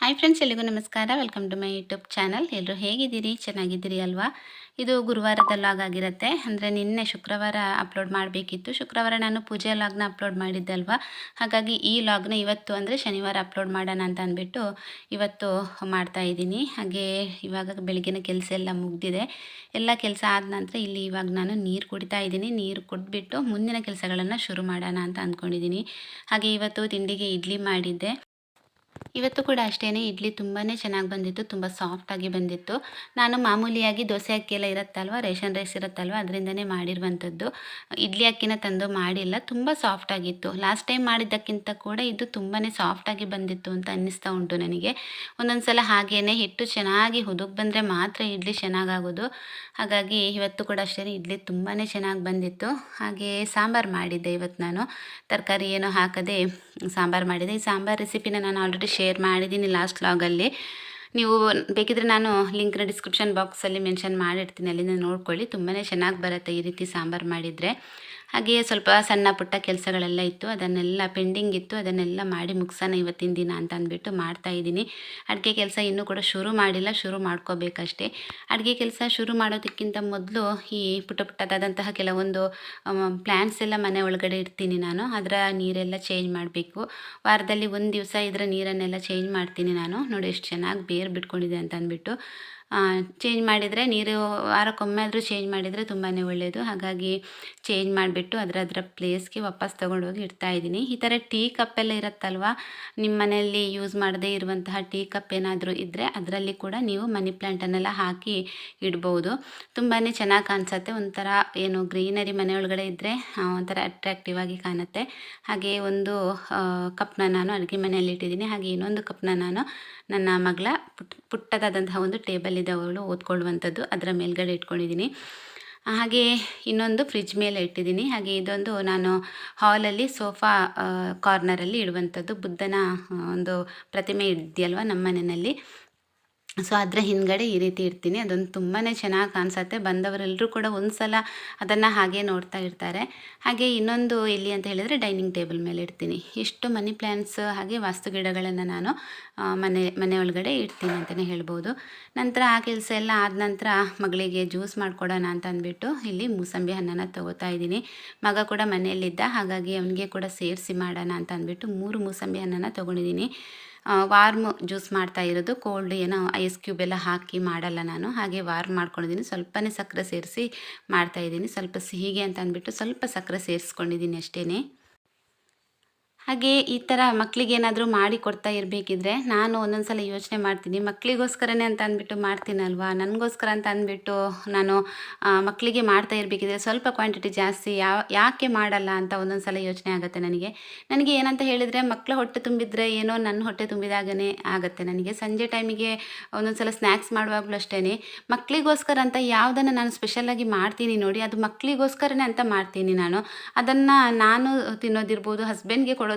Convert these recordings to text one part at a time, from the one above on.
Hi friends, ಎಲ್ಲಿಗೂ ನಮಸ್ಕಾರ. Welcome to my YouTube channel. ಎಲ್ಲರೂ ಹೇಗಿದ್ದೀರಿ? ಚೆನ್ನಾಗಿದ್ದೀರಿ ಅಲ್ವಾ? ಇದು ಗುರುವಾರದ ಲಾಗ್ ಆಗಿರುತ್ತೆ. ಅಂದರೆ ನಿನ್ನೆ ಶುಕ್ರವಾರ ಅಪ್ಲೋಡ್ ಮಾಡಬೇಕಿತ್ತು. ಶುಕ್ರವಾರ ನಾನು ಪೂಜೆ ಲಾಗ್ನ ಅಪ್ಲೋಡ್ ಮಾಡಿದ್ದೆ ಅಲ್ವಾ? ಹಾಗಾಗಿ ಈ ಲಾಗ್ನ ಇವತ್ತು ಅಂದರೆ ಶನಿವಾರ ಅಪ್ಲೋಡ್ ಮಾಡೋಣ ಅಂತ ಅಂದ್ಬಿಟ್ಟು ಇವತ್ತು ಮಾಡ್ತಾ ಇದ್ದೀನಿ. ಹಾಗೆ ಇವಾಗ ಬೆಳಗ್ಗಿನ ಕೆಲಸ ಎಲ್ಲ ಮುಗಿದಿದೆ. ಎಲ್ಲ ಕೆಲಸ ಆದ ನಂತರ ಇಲ್ಲಿ ಇವಾಗ ನಾನು ನೀರು ಕುಡಿತಾ ಇದ್ದೀನಿ. ನೀರು ಕುಡಿದ್ಬಿಟ್ಟು ಮುಂದಿನ ಕೆಲಸಗಳನ್ನು ಶುರು ಮಾಡೋಣ ಅಂತ ಅಂದ್ಕೊಂಡಿದ್ದೀನಿ. ಹಾಗೆ ಇವತ್ತು ತಿಂಡಿಗೆ ಇಡ್ಲಿ ಮಾಡಿದ್ದೆ. ಇವತ್ತು ಕೂಡ ಅಷ್ಟೇ, ಇಡ್ಲಿ ತುಂಬಾ ಚೆನ್ನಾಗಿ ಬಂದಿತ್ತು, ತುಂಬ ಸಾಫ್ಟಾಗಿ ಬಂದಿತ್ತು. ನಾನು ಮಾಮೂಲಿಯಾಗಿ ದೋಸೆ ಅಕ್ಕಿ ಎಲ್ಲ ಇರುತ್ತಲ್ವ, ರೇಷನ್ ರೈಸ್ ಇರುತ್ತಲ್ವ, ಅದರಿಂದನೇ ಮಾಡಿರುವಂಥದ್ದು. ಇಡ್ಲಿ ಅಕ್ಕಿನ ತಂದು ಮಾಡಿಲ್ಲ, ತುಂಬ ಸಾಫ್ಟಾಗಿತ್ತು. ಲಾಸ್ಟ್ ಟೈಮ್ ಮಾಡಿದ್ದಕ್ಕಿಂತ ಕೂಡ ಇದು ತುಂಬಾ ಸಾಫ್ಟಾಗಿ ಬಂದಿತ್ತು ಅಂತ ಅನ್ನಿಸ್ತಾ ಉಂಟು ನನಗೆ. ಒಂದೊಂದು ಸಲ ಹಾಗೇ ಹಿಟ್ಟು ಚೆನ್ನಾಗಿ ಹುದುಗ್ ಬಂದರೆ ಮಾತ್ರ ಇಡ್ಲಿ ಚೆನ್ನಾಗಾಗೋದು. ಹಾಗಾಗಿ ಇವತ್ತು ಕೂಡ ಅಷ್ಟೇ ಇಡ್ಲಿ ತುಂಬಾ ಚೆನ್ನಾಗಿ ಬಂದಿತ್ತು. ಹಾಗೆ ಸಾಂಬಾರು ಮಾಡಿದ್ದೆ ಇವತ್ತು ನಾನು, ತರಕಾರಿ ಏನೋ ಹಾಕದೆ ಸಾಂಬಾರು ಮಾಡಿದೆ. ಈ ಸಾಂಬಾರು ರೆಸಿಪಿನ ನಾನು ಆಲ್ರೆಡಿ ಶೇರ್ ಮಾಡಿದ್ದೀನಿ ಲಾಸ್ಟ್ ವ್ಲಾಗಲ್ಲಿ. ನೀವು ಬೇಕಿದ್ರೆ ನಾನು ಲಿಂಕ್ನ ಡಿಸ್ಕ್ರಿಪ್ಷನ್ ಬಾಕ್ಸಲ್ಲಿ ಮೆನ್ಷನ್ ಮಾಡಿರ್ತೀನಿ, ಅಲ್ಲಿಂದ ನೋಡ್ಕೊಳ್ಳಿ. ತುಂಬಾ ಚೆನ್ನಾಗಿ ಬರುತ್ತೆ ಈ ರೀತಿ ಸಾಂಬಾರು ಮಾಡಿದರೆ. ಹಾಗೆಯೇ ಸ್ವಲ್ಪ ಸಣ್ಣ ಪುಟ್ಟ ಕೆಲಸಗಳೆಲ್ಲ ಇತ್ತು, ಅದನ್ನೆಲ್ಲ ಪೆಂಡಿಂಗ್ ಇತ್ತು, ಅದನ್ನೆಲ್ಲ ಮಾಡಿ ಮುಗಿಸೋಣ ಇವತ್ತಿನ ದಿನ ಅಂತ ಅಂದ್ಬಿಟ್ಟು ಮಾಡ್ತಾಯಿದ್ದೀನಿ. ಅಡುಗೆ ಕೆಲಸ ಇನ್ನೂ ಕೂಡ ಶುರು ಮಾಡಿಲ್ಲ, ಶುರು ಮಾಡ್ಕೋಬೇಕಷ್ಟೇ. ಅಡುಗೆ ಕೆಲಸ ಶುರು ಮಾಡೋದಕ್ಕಿಂತ ಮೊದಲು ಈ ಪುಟ್ಟದಾದಂತಹ ಕೆಲವೊಂದು ಪ್ಲ್ಯಾಂಟ್ಸ್ ಎಲ್ಲ ಮನೆ ಒಳಗಡೆ ಇಡ್ತೀನಿ ನಾನು. ಅದರ ನೀರೆಲ್ಲ ಚೇಂಜ್ ಮಾಡಬೇಕು. ವಾರದಲ್ಲಿ ಒಂದು ದಿವಸ ಇದರ ನೀರನ್ನೆಲ್ಲ ಚೇಂಜ್ ಮಾಡ್ತೀನಿ ನಾನು. ನೋಡಿ ಎಷ್ಟು ಚೆನ್ನಾಗಿ ಬೇರು ಬಿಟ್ಕೊಂಡಿದೆ ಅಂತ ಅಂದ್ಬಿಟ್ಟು. ಚೇಂಜ್ ಮಾಡಿದರೆ ನೀರು ವಾರಕ್ಕೊಮ್ಮೆ ಆದರೂ ಚೇಂಜ್ ಮಾಡಿದರೆ ತುಂಬಾ ಒಳ್ಳೆಯದು. ಹಾಗಾಗಿ ಚೇಂಜ್ ಮಾಡಿಬಿಟ್ಟು ಅದರ ಪ್ಲೇಸ್ಗೆ ವಾಪಸ್ ತೊಗೊಂಡೋಗಿ ಇಡ್ತಾಯಿದ್ದೀನಿ. ಈ ಥರ ಟೀ ಕಪ್ಪೆಲ್ಲ ಇರುತ್ತಲ್ವ, ನಿಮ್ಮ ಮನೆಯಲ್ಲಿ ಯೂಸ್ ಮಾಡದೇ ಇರುವಂತಹ ಟೀ ಕಪ್ ಏನಾದರೂ ಇದ್ದರೆ ಅದರಲ್ಲಿ ಕೂಡ ನೀವು ಮನಿ ಪ್ಲ್ಯಾಂಟನ್ನೆಲ್ಲ ಹಾಕಿ ಇಡ್ಬೋದು. ತುಂಬಾ ಚೆನ್ನಾಗಿ ಕಾಣಿಸುತ್ತೆ. ಒಂಥರ ಏನು ಗ್ರೀನರಿ ಮನೆಯೊಳಗಡೆ ಇದ್ದರೆ ಒಂಥರ ಅಟ್ರಾಕ್ಟಿವ್ ಆಗಿ ಕಾಣುತ್ತೆ. ಹಾಗೆ ಒಂದು ಕಪ್ನ ನಾನು ಅಡುಗೆ ಮನೆಯಲ್ಲಿ ಇಟ್ಟಿದ್ದೀನಿ. ಹಾಗೆ ಇನ್ನೊಂದು ಕಪ್ನ ನಾನು ನನ್ನ ಮಗಳ ಪುಟ್ಟದಾದಂತಹ ಒಂದು ಟೇಬಲ್ ಇದೆ, ಅವಳು ಓದ್ಕೊಳ್ಳುವಂಥದ್ದು, ಅದರ ಮೇಲ್ಗಡೆ ಇಟ್ಕೊಂಡಿದ್ದೀನಿ. ಹಾಗೆ ಇನ್ನೊಂದು ಫ್ರಿಜ್ ಮೇಲೆ ಇಟ್ಟಿದ್ದೀನಿ. ಹಾಗೆ ಇದೊಂದು ನಾನು ಹಾಲಲ್ಲಿ ಸೋಫಾ ಕಾರ್ನರಲ್ಲಿ ಇಡುವಂಥದ್ದು. ಬುದ್ಧನ ಒಂದು ಪ್ರತಿಮೆ ಇದೆಯಲ್ವ ನಮ್ಮ ಮನೆಯಲ್ಲಿ, ಸೊ ಅದರ ಹಿಂದ್ಗಡೆ ಈ ರೀತಿ ಇಡ್ತೀನಿ. ಅದೊಂದು ತುಂಬಾ ಚೆನ್ನಾಗಿ ಕಾಣಿಸುತ್ತೆ. ಬಂದವರೆಲ್ಲರೂ ಕೂಡ ಒಂದು ಸಲ ಅದನ್ನು ಹಾಗೆ ನೋಡ್ತಾ ಇರ್ತಾರೆ. ಹಾಗೆ ಇನ್ನೊಂದು ಎಲ್ಲಿ ಅಂತ ಹೇಳಿದರೆ ಡೈನಿಂಗ್ ಟೇಬಲ್ ಮೇಲೆ ಇಡ್ತೀನಿ. ಎಷ್ಟು ಮನಿ ಪ್ಲ್ಯಾಂಟ್ಸ್ ಹಾಗೆ ವಾಸ್ತು ಗಿಡಗಳನ್ನು ನಾನು ಮನೆ ಒಳಗಡೆ ಇಡ್ತೀನಿ ಅಂತಲೇ ಹೇಳ್ಬೋದು. ನಂತರ ಆ ಕೆಲಸ ಎಲ್ಲ ಆದ ನಂತರ ಮಗಳಿಗೆ ಜ್ಯೂಸ್ ಮಾಡಿಕೊಡೋಣ ಅಂತ ಅಂದ್ಬಿಟ್ಟು ಇಲ್ಲಿ ಮೂಸಂಬಿ ಹಣ್ಣನ್ನು ತೊಗೋತಾ ಇದ್ದೀನಿ. ಮಗ ಕೂಡ ಮನೆಯಲ್ಲಿದ್ದ, ಹಾಗಾಗಿ ಅವನಿಗೆ ಕೂಡ ಸೇರಿಸಿ ಮಾಡೋಣ ಅಂತ ಅಂದ್ಬಿಟ್ಟು 3 ಮೂಸಂಬಿ ಹಣ್ಣನ್ನು ತೊಗೊಂಡಿದ್ದೀನಿ. ವಾರ್ಮ್ ಜ್ಯೂಸ್ ಮಾಡ್ತಾ ಇರೋದು, ಕೋಲ್ಡ್ ಏನೋ ಐಸ್ ಕ್ಯೂಬ್ ಎಲ್ಲ ಹಾಕಿ ಮಾಡಲ್ಲ ನಾನು. ಹಾಗೆ ವಾರ್ಮ್ ಮಾಡ್ಕೊಂಡಿದ್ದೀನಿ. ಸ್ವಲ್ಪನೇ ಸಕ್ಕರೆ ಸೇರಿಸಿ ಮಾಡ್ತಾಯಿದ್ದೀನಿ. ಸ್ವಲ್ಪ ಸಿಹಿಗೆ ಅಂತ ಅಂದ್ಬಿಟ್ಟು ಸ್ವಲ್ಪ ಸಕ್ಕರೆ ಸೇರಿಸ್ಕೊಂಡಿದ್ದೀನಿ ಅಷ್ಟೇ. ಹಾಗೆ ಈ ಥರ ಮಕ್ಕಳಿಗೇನಾದರೂ ಮಾಡಿ ಕೊಡ್ತಾ ಇರಬೇಕಿದ್ರೆ ನಾನು ಒಂದೊಂದು ಸಲ ಯೋಚನೆ ಮಾಡ್ತೀನಿ, ಮಕ್ಕಳಿಗೋಸ್ಕರನೇ ಅಂತ ಅಂದ್ಬಿಟ್ಟು ಮಾಡ್ತೀನಲ್ವಾ, ನನಗೋಸ್ಕರ ಅಂತ ಅಂದ್ಬಿಟ್ಟು ನಾನು ಮಕ್ಕಳಿಗೆ ಮಾಡ್ತಾ ಇರಬೇಕಿದ್ರೆ ಸ್ವಲ್ಪ ಕ್ವಾಂಟಿಟಿ ಜಾಸ್ತಿ ಯಾಕೆ ಮಾಡಲ್ಲ ಅಂತ ಒಂದೊಂದು ಸಲ ಯೋಚನೆ ಆಗುತ್ತೆ ನನಗೆ ಏನಂತ ಹೇಳಿದರೆ, ಮಕ್ಕಳ ಹೊಟ್ಟೆ ತುಂಬಿದರೆ ಏನೋ ನನ್ನ ಹೊಟ್ಟೆ ತುಂಬಿದಾಗನೇ ಆಗುತ್ತೆ ನನಗೆ. ಸಂಜೆ ಟೈಮಿಗೆ ಒಂದೊಂದು ಸಲ ಸ್ನ್ಯಾಕ್ಸ್ ಮಾಡುವಾಗಲೂ ಅಷ್ಟೇ, ಮಕ್ಕಳಿಗೋಸ್ಕರ ಅಂತ ಯಾವುದನ್ನು ನಾನು ಸ್ಪೆಷಲಾಗಿ ಮಾಡ್ತೀನಿ ನೋಡಿ, ಅದು ಮಕ್ಕಳಿಗೋಸ್ಕರನೇ ಅಂತ ಮಾಡ್ತೀನಿ ನಾನು. ಅದನ್ನು ನಾನು ತಿನ್ನೋದಿರ್ಬೋದು, ಹಸ್ಬೆಂಡ್ಗೆ ಕೊಡೋದಿರ್ಬೋದು,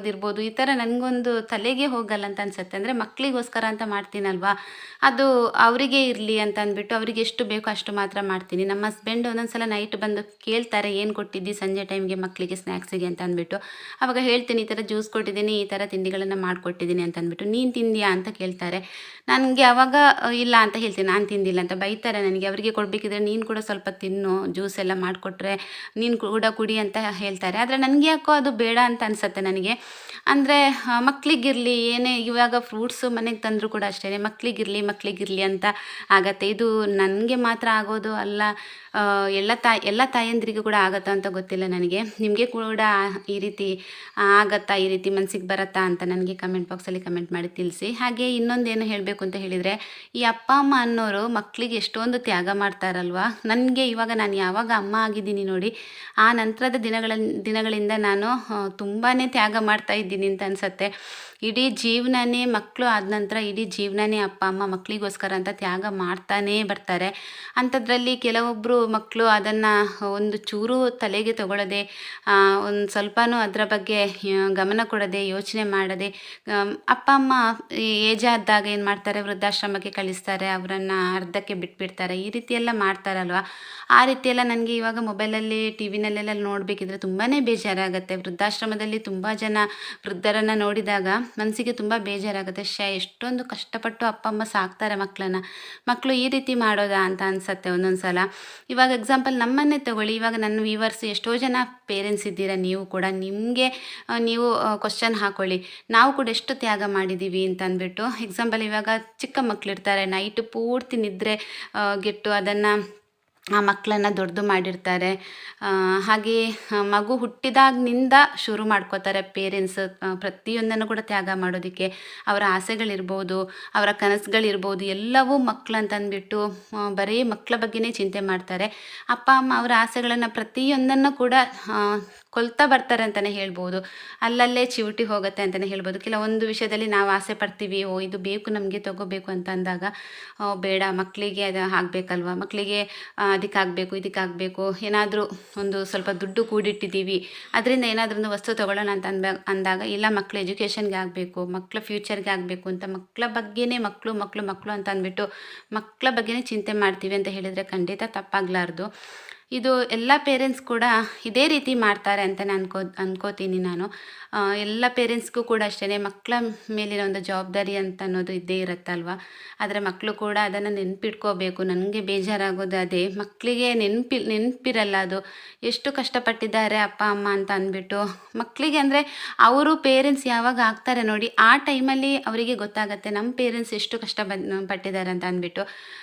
ಈ ಥರ ನನಗೊಂದು ತಲೆಗೆ ಹೋಗಲ್ಲ ಅಂತ ಅನ್ಸುತ್ತೆ. ಅಂದರೆ ಮಕ್ಕಳಿಗೋಸ್ಕರ ಅಂತ ಮಾಡ್ತೀನಲ್ವಾ, ಅದು ಅವರಿಗೆ ಇರಲಿ ಅಂತ ಅಂದ್ಬಿಟ್ಟು ಅವರಿಗೆ ಎಷ್ಟು ಬೇಕೋ ಅಷ್ಟು ಮಾತ್ರ ಮಾಡ್ತೀನಿ. ನಮ್ಮ ಹಸ್ಬೆಂಡ್ ಒಂದೊಂದು ಸಲ ನೈಟ್ ಬಂದು ಕೇಳ್ತಾರೆ, ಏನು ಕೊಟ್ಟಿದ್ದಿ ಸಂಜೆ ಟೈಮ್ಗೆ ಮಕ್ಕಳಿಗೆ ಸ್ನ್ಯಾಕ್ಸಿಗೆ ಅಂತ ಅಂದ್ಬಿಟ್ಟು. ಆವಾಗ ಹೇಳ್ತೀನಿ, ಈ ಥರ ಜ್ಯೂಸ್ ಕೊಟ್ಟಿದ್ದೀನಿ, ಈ ಥರ ತಿಂಡಿಗಳನ್ನು ಮಾಡಿಕೊಟ್ಟಿದ್ದೀನಿ ಅಂತ ಅಂದ್ಬಿಟ್ಟು. ನೀನು ತಿಂದಿಯಾ ಅಂತ ಕೇಳ್ತಾರೆ. ನನಗೆ ಆವಾಗ ಇಲ್ಲ ಅಂತ ಹೇಳ್ತೀನಿ, ನಾನು ತಿಂದಿಲ್ಲ ಅಂತ ಬೈತಾರೆ ನನಗೆ. ಅವರಿಗೆ ಕೊಡಬೇಕಿದ್ರೆ ನೀನು ಕೂಡ ಸ್ವಲ್ಪ ತಿನ್ನು, ಜ್ಯೂಸ್ ಎಲ್ಲ ಮಾಡಿಕೊಟ್ರೆ ನೀನು ಕೂಡ ಕುಡಿ ಅಂತ ಹೇಳ್ತಾರೆ. ಆದರೆ ನನಗೆ ಯಾಕೋ ಅದು ಬೇಡ ಅಂತ ಅನಿಸುತ್ತೆ ನನಗೆ. ಅಂದರೆ ಮಕ್ಕಳಿಗಿರಲಿ, ಏನೇ ಇವಾಗ ಫ್ರೂಟ್ಸು ಮನೆಗೆ ತಂದರೂ ಕೂಡ ಅಷ್ಟೇ, ಮಕ್ಕಳಿಗಿರಲಿ ಅಂತ ಆಗತ್ತೆ. ಇದು ನನಗೆ ಮಾತ್ರ ಆಗೋದು ಅಲ್ಲ, ಎಲ್ಲ ತಾಯಂದ್ರಿಗೂ ಕೂಡ ಆಗುತ್ತಾ ಅಂತ ಗೊತ್ತಿಲ್ಲ ನನಗೆ. ನಿಮಗೆ ಕೂಡ ಈ ರೀತಿ ಆಗತ್ತಾ, ಈ ರೀತಿ ಮನಸ್ಸಿಗೆ ಬರುತ್ತಾ ಅಂತ ನನಗೆ ಕಮೆಂಟ್ ಬಾಕ್ಸಲ್ಲಿ ಕಮೆಂಟ್ ಮಾಡಿ ತಿಳಿಸಿ. ಹಾಗೆ ಇನ್ನೊಂದೇನು ಹೇಳಬೇಕು ಅಂತ ಹೇಳಿದರೆ, ಈ ಅಪ್ಪ ಅಮ್ಮ ಅನ್ನೋರು ಮಕ್ಕಳಿಗೆ ಎಷ್ಟೊಂದು ತ್ಯಾಗ ಮಾಡ್ತಾರಲ್ವ. ನನಗೆ ಇವಾಗ ನಾನು ಯಾವಾಗ ಅಮ್ಮ ಆಗಿದ್ದೀನಿ ನೋಡಿ, ಆ ನಂತರದ ದಿನಗಳಿಂದ ನಾನು ತುಂಬಾ ತ್ಯಾಗ ಮಾಡ್ತಾ ಇದ್ದೀನಿ ಅಂತ ಅನಿಸುತ್ತೆ. ಇಡೀ ಜೀವನನೇ ಮಕ್ಕಳು ಆದ ನಂತರ ಇಡೀ ಜೀವನನೇ ಅಪ್ಪ ಅಮ್ಮ ಮಕ್ಕಳಿಗೋಸ್ಕರ ಅಂತ ತ್ಯಾಗ ಮಾಡ್ತಾನೇ ಬರ್ತಾರೆ. ಅಂಥದ್ರಲ್ಲಿ ಕೆಲವೊಬ್ಬರು ಮಕ್ಕಳು ಅದನ್ನು ಒಂದು ಚೂರು ತಲೆಗೆ ತಗೊಳ್ಳದೆ, ಒಂದು ಸ್ವಲ್ಪನೂ ಅದರ ಬಗ್ಗೆ ಗಮನ ಕೊಡದೆ, ಯೋಚನೆ ಮಾಡದೆ, ಅಪ್ಪ ಅಮ್ಮ ಏಜ್ ಆದಾಗ ಏನು ಮಾಡ್ತಾರೆ, ವೃದ್ಧಾಶ್ರಮಕ್ಕೆ ಕಳಿಸ್ತಾರೆ, ಅವರನ್ನು ಅರ್ಧಕ್ಕೆ ಬಿಟ್ಬಿಡ್ತಾರೆ. ಈ ರೀತಿ ಎಲ್ಲ ಮಾಡ್ತಾರಲ್ವ. ಆ ರೀತಿಯೆಲ್ಲ ನನಗೆ ಇವಾಗ ಮೊಬೈಲಲ್ಲಿ ಟಿ ವಿನಲ್ಲೆಲ್ಲ ನೋಡಬೇಕಿದ್ರೆ ತುಂಬಾ ಬೇಜಾರಾಗುತ್ತೆ. ವೃದ್ಧಾಶ್ರಮದಲ್ಲಿ ತುಂಬ ಜನ ವೃದ್ಧರನ್ನು ನೋಡಿದಾಗ ಮನಸ್ಸಿಗೆ ತುಂಬ ಬೇಜಾರಾಗುತ್ತೆ. ಎಷ್ಟೊಂದು ಕಷ್ಟಪಟ್ಟು ಅಪ್ಪ ಅಮ್ಮ ಸಾಕ್ತಾರೆ ಮಕ್ಕಳನ್ನ, ಮಕ್ಕಳು ಈ ರೀತಿ ಮಾಡೋದಾ ಅಂತ ಅನಿಸುತ್ತೆ ಒಂದೊಂದು ಸಲ. ಇವಾಗ ಎಕ್ಸಾಂಪಲ್ ನಮ್ಮನ್ನೇ ತಗೊಳ್ಳಿ. ಇವಾಗ ನನ್ನ ವ್ಯೂವರ್ಸ್ ಎಷ್ಟೋ ಜನ ಪೇರೆಂಟ್ಸ್ ಇದ್ದೀರಾ, ನೀವು ಕೂಡ ನಿಮಗೆ ನೀವು ಕ್ವಶನ್ ಹಾಕ್ಕೊಳ್ಳಿ, ನಾವು ಕೂಡ ಎಷ್ಟು ತ್ಯಾಗ ಮಾಡಿದ್ದೀವಿ ಅಂತ ಅಂದ್ಬಿಟ್ಟು. ಎಕ್ಸಾಂಪಲ್ ಇವಾಗ ಚಿಕ್ಕ ಮಕ್ಕಳಿರ್ತಾರೆ, ನೈಟ್ ಪೂರ್ತಿ ನಿದ್ರೆ ಗೆಟ್ಟು ಅದನ್ನು ಆ ಮಕ್ಕಳನ್ನು ದೊಡ್ಡದು ಮಾಡಿರ್ತಾರೆ. ಹಾಗೆ ಮಗು ಹುಟ್ಟಿದಾಗಿನಿಂದ ಶುರು ಮಾಡ್ಕೋತಾರೆ ಪೇರೆಂಟ್ಸ್ ಪ್ರತಿಯೊಂದನ್ನು ಕೂಡ ತ್ಯಾಗ ಮಾಡೋದಕ್ಕೆ. ಅವರ ಆಸೆಗಳಿರ್ಬೋದು, ಅವರ ಕನಸುಗಳಿರ್ಬೋದು, ಎಲ್ಲವೂ ಮಕ್ಕಳು ಅಂತಂದ್ಬಿಟ್ಟು ಬರೀ ಮಕ್ಕಳ ಬಗ್ಗೆನೇ ಚಿಂತೆ ಮಾಡ್ತಾರೆ. ಅಪ್ಪ ಅಮ್ಮ ಅವರ ಆಸೆಗಳನ್ನು ಪ್ರತಿಯೊಂದನ್ನು ಕೂಡ ಕೊಲ್ತಾ ಬರ್ತಾರೆ ಅಂತಲೇ ಹೇಳ್ಬೋದು. ಅಲ್ಲಲ್ಲೇ ಚಿವುಟಿ ಹೋಗುತ್ತೆ ಅಂತಲೇ ಹೇಳ್ಬೋದು. ಕೆಲವೊಂದು ವಿಷಯದಲ್ಲಿ ನಾವು ಆಸೆ ಪಡ್ತೀವಿ, ಇದು ಬೇಕು ನಮಗೆ ತಗೋಬೇಕು ಅಂತ ಅಂದಾಗ ಬೇಡ, ಮಕ್ಕಳಿಗೆ ಅದು ಆಗಬೇಕಲ್ವ, ಮಕ್ಕಳಿಗೆ ಅದಕ್ಕಾಗಬೇಕು ಇದಕ್ಕಾಗಬೇಕು, ಏನಾದರೂ ಒಂದು ಸ್ವಲ್ಪ ದುಡ್ಡು ಕೂಡಿಟ್ಟಿದ್ದೀವಿ, ಅದರಿಂದ ಏನಾದರೂ ಒಂದು ವಸ್ತು ತೊಗೊಳ್ಳೋಣ ಅಂತ ಅಂದಾಗ ಇಲ್ಲ, ಮಕ್ಕಳ ಎಜುಕೇಷನ್ಗೆ ಆಗಬೇಕು, ಮಕ್ಕಳ ಫ್ಯೂಚರ್ಗೆ ಆಗಬೇಕು ಅಂತ ಮಕ್ಕಳ ಬಗ್ಗೆನೇ ಮಕ್ಕಳು ಮಕ್ಕಳು ಮಕ್ಕಳು ಅಂತ ಅಂದ್ಬಿಟ್ಟು ಮಕ್ಕಳ ಬಗ್ಗೆನೇ ಚಿಂತೆ ಮಾಡ್ತೀವಿ ಅಂತ ಹೇಳಿದರೆ ಖಂಡಿತ ತಪ್ಪಾಗಲಾರ್ದು. ಇದು ಎಲ್ಲ ಪೇರೆಂಟ್ಸ್ ಕೂಡ ಇದೇ ರೀತಿ ಮಾಡ್ತಾರೆ ಅಂತ ಅನ್ಕೋತೀನಿ ನಾನು. ಎಲ್ಲ ಪೇರೆಂಟ್ಸ್ಗೂ ಕೂಡ ಅಷ್ಟೇ ಮಕ್ಕಳ ಮೇಲಿನ ಒಂದು ಜವಾಬ್ದಾರಿ ಅಂತ ಅನ್ನೋದು ಇದ್ದೇ ಇರುತ್ತಲ್ವ. ಆದರೆ ಮಕ್ಕಳು ಕೂಡ ಅದನ್ನು ನೆನಪಿಟ್ಕೋಬೇಕು. ನನಗೆ ಬೇಜಾರಾಗೋದು ಅದೇ, ಮಕ್ಕಳಿಗೆ ನೆನಪಿರಲ್ಲ ಅದು ಎಷ್ಟು ಕಷ್ಟಪಟ್ಟಿದ್ದಾರೆ ಅಪ್ಪ ಅಮ್ಮ ಅಂತ ಅಂದ್ಬಿಟ್ಟು. ಮಕ್ಕಳಿಗೆ ಅಂದರೆ ಅವರು ಪೇರೆಂಟ್ಸ್ ಯಾವಾಗ ಆಗ್ತಾರೆ ನೋಡಿ, ಆ ಟೈಮಲ್ಲಿ ಅವರಿಗೆ ಗೊತ್ತಾಗುತ್ತೆ ನಮ್ಮ ಪೇರೆಂಟ್ಸ್ ಎಷ್ಟು ಪಟ್ಟಿದ್ದಾರೆ ಅಂತ ಅಂದ್ಬಿಟ್ಟು.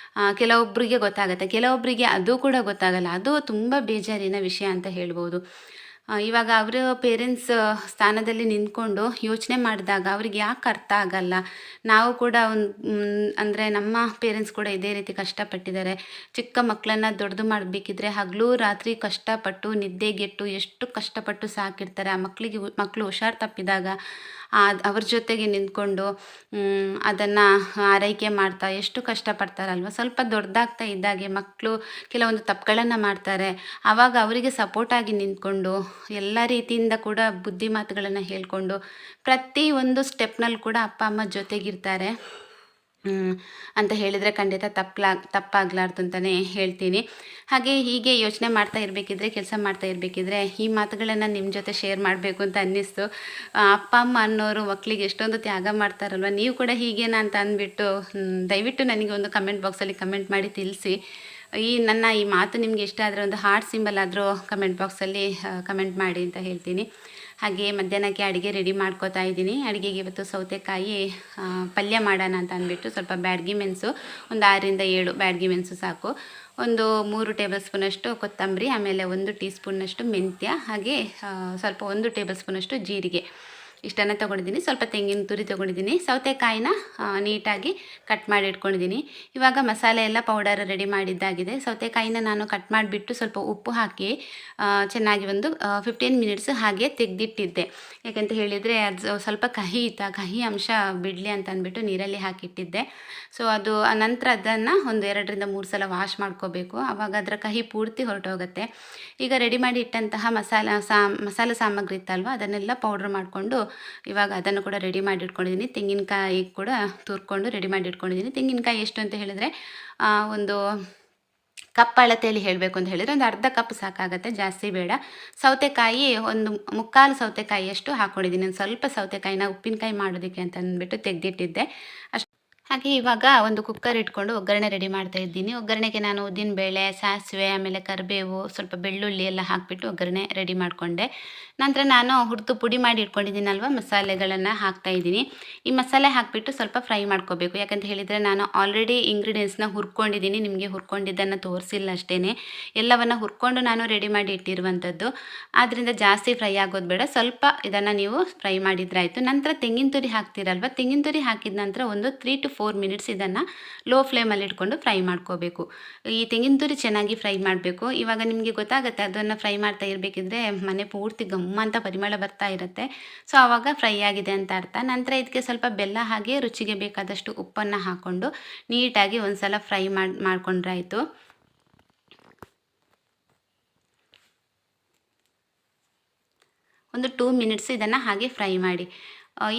ಕೆಲವೊಬ್ಬರಿಗೆ ಗೊತ್ತಾಗುತ್ತೆ, ಕೆಲವೊಬ್ಬರಿಗೆ ಅದು ಕೂಡ ಗೊತ್ತಾಗಲ್ಲ. ಅದು ತುಂಬ ಬೇಜಾರಿನ ವಿಷಯ ಅಂತ ಹೇಳ್ಬೋದು. ಇವಾಗ ಅವರು ಪೇರೆಂಟ್ಸ್ ಸ್ಥಾನದಲ್ಲಿ ನಿಂತ್ಕೊಂಡು ಯೋಚನೆ ಮಾಡಿದಾಗ ಅವ್ರಿಗೆ ಯಾಕೆ ಅರ್ಥ ಆಗಲ್ಲ. ನಾವು ಕೂಡ ಅಂದರೆ ನಮ್ಮ ಪೇರೆಂಟ್ಸ್ ಕೂಡ ಇದೇ ರೀತಿ ಕಷ್ಟಪಟ್ಟಿದ್ದಾರೆ. ಚಿಕ್ಕ ಮಕ್ಕಳನ್ನು ದೊಡ್ಡದು ಮಾಡಬೇಕಿದ್ರೆ ಹಗಲು ರಾತ್ರಿ ಕಷ್ಟಪಟ್ಟು ನಿದ್ದೆಗೆಟ್ಟು ಎಷ್ಟು ಕಷ್ಟಪಟ್ಟು ಸಾಕಿರ್ತಾರೆ. ಆ ಮಕ್ಕಳು ಹುಷಾರು ತಪ್ಪಿದಾಗ ಅವ್ರ ಜೊತೆಗೆ ನಿಂತ್ಕೊಂಡು ಅದನ್ನು ಆರೈಕೆ ಮಾಡ್ತಾ ಎಷ್ಟು ಕಷ್ಟಪಡ್ತಾರಲ್ವ. ಸ್ವಲ್ಪ ದೊಡ್ಡದಾಗ್ತಾ ಇದ್ದಾಗೆ ಮಕ್ಕಳು ಕೆಲವೊಂದು ತಪ್ಪುಗಳನ್ನು ಮಾಡ್ತಾರೆ. ಆವಾಗ ಅವರಿಗೆ ಸಪೋರ್ಟಾಗಿ ನಿಂತ್ಕೊಂಡು ಎಲ್ಲ ರೀತಿಯಿಂದ ಕೂಡ ಬುದ್ಧಿ ಮಾತುಗಳನ್ನು ಹೇಳ್ಕೊಂಡು ಪ್ರತಿ ಒಂದು ಸ್ಟೆಪ್ನಲ್ಲಿ ಕೂಡ ಅಪ್ಪ ಅಮ್ಮ ಜೊತೆಗಿರ್ತಾರೆ ಅಂತ ಹೇಳಿದರೆ ಖಂಡಿತ ತಪ್ಪಾಗಲಾರ್ದು ಅಂತಲೇ ಹೇಳ್ತೀನಿ. ಹಾಗೆ ಹೀಗೆ ಯೋಚನೆ ಮಾಡ್ತಾ ಇರಬೇಕಿದ್ರೆ, ಕೆಲಸ ಮಾಡ್ತಾ ಇರಬೇಕಿದ್ರೆ ಈ ಮಾತುಗಳನ್ನು ನಿಮ್ಮ ಜೊತೆ ಶೇರ್ ಮಾಡಬೇಕು ಅಂತ ಅನ್ನಿಸ್ತು. ಅಪ್ಪ ಅಮ್ಮ ಅನ್ನೋರು ಮಕ್ಕಳಿಗೆ ಎಷ್ಟೊಂದು ತ್ಯಾಗ ಮಾಡ್ತಾರಲ್ವ, ನೀವು ಕೂಡ ಹೀಗೇನಾ ಅಂತ ಅಂದ್ಬಿಟ್ಟು ದಯವಿಟ್ಟು ನನಗೆ ಒಂದು ಕಮೆಂಟ್ ಬಾಕ್ಸಲ್ಲಿ ಕಮೆಂಟ್ ಮಾಡಿ ತಿಳಿಸಿ. ನನ್ನ ಈ ಮಾತು ನಿಮಗೆ ಇಷ್ಟ ಆದರೆ ಒಂದು ಹಾರ್ಟ್ ಸಿಂಬಲ್ ಆದರೂ ಕಮೆಂಟ್ ಬಾಕ್ಸಲ್ಲಿ ಕಮೆಂಟ್ ಮಾಡಿ ಅಂತ ಹೇಳ್ತೀನಿ. ಹಾಗೆ ಮಧ್ಯಾಹ್ನಕ್ಕೆ ಅಡುಗೆ ರೆಡಿ ಮಾಡ್ಕೋತಾ ಇದ್ದೀನಿ. ಅಡುಗೆಗೆ ಇವತ್ತು ಸೌತೆಕಾಯಿ ಪಲ್ಯ ಮಾಡೋಣ ಅಂತ ಅಂದ್ಬಿಟ್ಟು ಸ್ವಲ್ಪ ಬ್ಯಾಡಗಿ ಮೆಣಸು, ಒಂದು 6ರಿಂದ 7 ಬ್ಯಾಡಗಿ ಮೆಣಸು ಸಾಕು, ಒಂದು 3 ಟೇಬಲ್ ಸ್ಪೂನಷ್ಟು ಕೊತ್ತಂಬರಿ, ಆಮೇಲೆ 1 ಟೀ ಸ್ಪೂನ್ನಷ್ಟು ಮೆಂತ್ಯ, ಹಾಗೆ ಸ್ವಲ್ಪ 1 ಟೇಬಲ್ ಸ್ಪೂನಷ್ಟು ಜೀರಿಗೆ, ಇಷ್ಟನ್ನು ತೊಗೊಂಡಿದ್ದೀನಿ. ಸ್ವಲ್ಪ ತೆಂಗಿನ ತುರಿ ತೊಗೊಂಡಿದ್ದೀನಿ. ಸೌತೆಕಾಯಿನ ನೀಟಾಗಿ ಕಟ್ ಮಾಡಿ ಇಟ್ಕೊಂಡಿದ್ದೀನಿ. ಇವಾಗ ಮಸಾಲೆ ಎಲ್ಲ ಪೌಡರ್ ರೆಡಿ ಮಾಡಿದ್ದಾಗಿದೆ. ಸೌತೆಕಾಯಿನ ನಾನು ಕಟ್ ಮಾಡಿಬಿಟ್ಟು ಸ್ವಲ್ಪ ಉಪ್ಪು ಹಾಕಿ ಚೆನ್ನಾಗಿ ಒಂದು 15 ಮಿನಿಟ್ಸ್ ಹಾಗೆ ತೆಗೆದಿಟ್ಟಿದ್ದೆ. ಯಾಕಂತ ಹೇಳಿದರೆ ಅದು ಸ್ವಲ್ಪ ಕಹಿ ಇತ್ತು, ಕಹಿ ಅಂಶ ಬಿಡಲಿ ಅಂತ ಅಂದ್ಬಿಟ್ಟು ನೀರಲ್ಲಿ ಹಾಕಿಟ್ಟಿದ್ದೆ. ಸೊ ಅದು ನಂತರ ಅದನ್ನು ಒಂದು 2ರಿಂದ 3 ಸಲ ವಾಶ್ ಮಾಡ್ಕೋಬೇಕು. ಆವಾಗ ಅದರ ಕಹಿ ಪೂರ್ತಿ ಹೊರಟೋಗುತ್ತೆ. ಈಗ ರೆಡಿ ಮಾಡಿ ಇಟ್ಟಂತಹ ಮಸಾಲೆ ಸಾಮಗ್ರಿ ಇತ್ತಲ್ವ, ಅದನ್ನೆಲ್ಲ ಪೌಡ್ರ್ ಮಾಡಿಕೊಂಡು ಇವಾಗ ಅದನ್ನು ಕೂಡ ರೆಡಿ ಮಾಡಿ ಇಟ್ಕೊಂಡಿದ್ದೀನಿ. ತೆಂಗಿನಕಾಯಿ ಕೂಡ ತುರ್ಕೊಂಡು ರೆಡಿ ಮಾಡಿ ಇಟ್ಕೊಂಡಿದ್ದೀನಿ. ತೆಂಗಿನಕಾಯಿ ಎಷ್ಟು ಅಂತ ಹೇಳಿದರೆ ಒಂದು ಕಪ್ ಅಳತೆಯಲ್ಲಿ ಹೇಳಬೇಕು ಅಂತ ಹೇಳಿದರೆ ಒಂದು ಅರ್ಧ ಕಪ್ ಸಾಕಾಗುತ್ತೆ, ಜಾಸ್ತಿ ಬೇಡ. ಸೌತೆಕಾಯಿ ಒಂದು 3/4 ಸೌತೆಕಾಯಿಯಷ್ಟು ಹಾಕ್ಕೊಂಡಿದ್ದೀನಿ. ಒಂದು ಸ್ವಲ್ಪ ಸೌತೆಕಾಯಿನ ಉಪ್ಪಿನಕಾಯಿ ಮಾಡೋದಕ್ಕೆ ಅಂತ ಅಂದ್ಬಿಟ್ಟು ತೆಗೆದಿಟ್ಟಿದ್ದೆ ಅಷ್ಟು. ಹಾಗೆ ಇವಾಗ ಒಂದು ಕುಕ್ಕರ್ ಇಟ್ಕೊಂಡು ಒಗ್ಗರಣೆ ರೆಡಿ ಮಾಡ್ತಾ ಇದ್ದೀನಿ. ಒಗ್ಗರಣೆಗೆ ನಾನು ಉದ್ದಿನಬೇಳೆ, ಸಾಸಿವೆ, ಆಮೇಲೆ ಕರಿಬೇವು, ಸ್ವಲ್ಪ ಬೆಳ್ಳುಳ್ಳಿ ಎಲ್ಲ ಹಾಕಿಬಿಟ್ಟು ಒಗ್ಗರಣೆ ರೆಡಿ ಮಾಡಿಕೊಂಡೆ. ನಂತರ ನಾನು ಹುರಿದು ಪುಡಿ ಮಾಡಿ ಇಟ್ಕೊಂಡಿದ್ದೀನಲ್ವ, ಮಸಾಲೆಗಳನ್ನು ಹಾಕ್ತಾಯಿದ್ದೀನಿ. ಈ ಮಸಾಲೆ ಹಾಕಿಬಿಟ್ಟು ಸ್ವಲ್ಪ ಫ್ರೈ ಮಾಡ್ಕೋಬೇಕು. ಯಾಕಂತ ಹೇಳಿದರೆ ನಾನು ಆಲ್ರೆಡಿ ಇಂಗ್ರೀಡಿಯೆಂಟ್ಸ್ನ ಹುರ್ಕೊಂಡಿದ್ದೀನಿ, ನಿಮಗೆ ಹುರ್ಕೊಂಡಿದ್ದನ್ನು ತೋರಿಸಿಲ್ಲ ಅಷ್ಟೇ. ಎಲ್ಲವನ್ನು ಹುರ್ಕೊಂಡು ನಾನು ರೆಡಿ ಮಾಡಿ ಇಟ್ಟಿರುವಂಥದ್ದು. ಆದ್ದರಿಂದ ಜಾಸ್ತಿ ಫ್ರೈ ಆಗೋದು ಬೇಡ, ಸ್ವಲ್ಪ ಇದನ್ನು ನೀವು ಫ್ರೈ ಮಾಡಿದ್ರೆ ಆಯಿತು. ನಂತರ ತೆಂಗಿನ ತುರಿ ಹಾಕ್ತೀರಲ್ವ, ತೆಂಗಿನ ತುರಿ ಹಾಕಿದ ನಂತರ ಒಂದು 3 to 4 ಮಿನಿಟ್ಸ್ ಇದನ್ನು ಲೋ ಫ್ಲೇಮಲ್ಲಿ ಇಟ್ಕೊಂಡು ಫ್ರೈ ಮಾಡ್ಕೋಬೇಕು. ಈ ತೆಂಗಿನ ತುರಿ ಚೆನ್ನಾಗಿ ಫ್ರೈ ಮಾಡಬೇಕು. ಇವಾಗ ನಿಮಗೆ ಗೊತ್ತಾಗುತ್ತೆ, ಅದನ್ನು ಫ್ರೈ ಮಾಡ್ತಾ ಇರಬೇಕಿದ್ರೆ ಮನೆ ಪೂರ್ತಿ ಅಂತ ಪರಿಮಳ ಬರ್ತಾ ಇರುತ್ತೆ. ಸೊ ಆವಾಗ ಫ್ರೈ ಆಗಿದೆ ಅಂತ ಅರ್ಥ. ನಂತರ ಇದಕ್ಕೆ ಸ್ವಲ್ಪ ಬೆಲ್ಲ ಹಾಗೆ ರುಚಿಗೆ ಬೇಕಾದಷ್ಟು ಉಪ್ಪನ್ನು ಹಾಕ್ಕೊಂಡು ನೀಟಾಗಿ ಒಂದು ಸಲ ಫ್ರೈ ಮಾಡ್ಕೊಂಡ್ರೆ ಆಯಿತು. ಒಂದು 2 ಮಿನಿಟ್ಸ್ ಇದನ್ನು ಹಾಗೆ ಫ್ರೈ ಮಾಡಿ.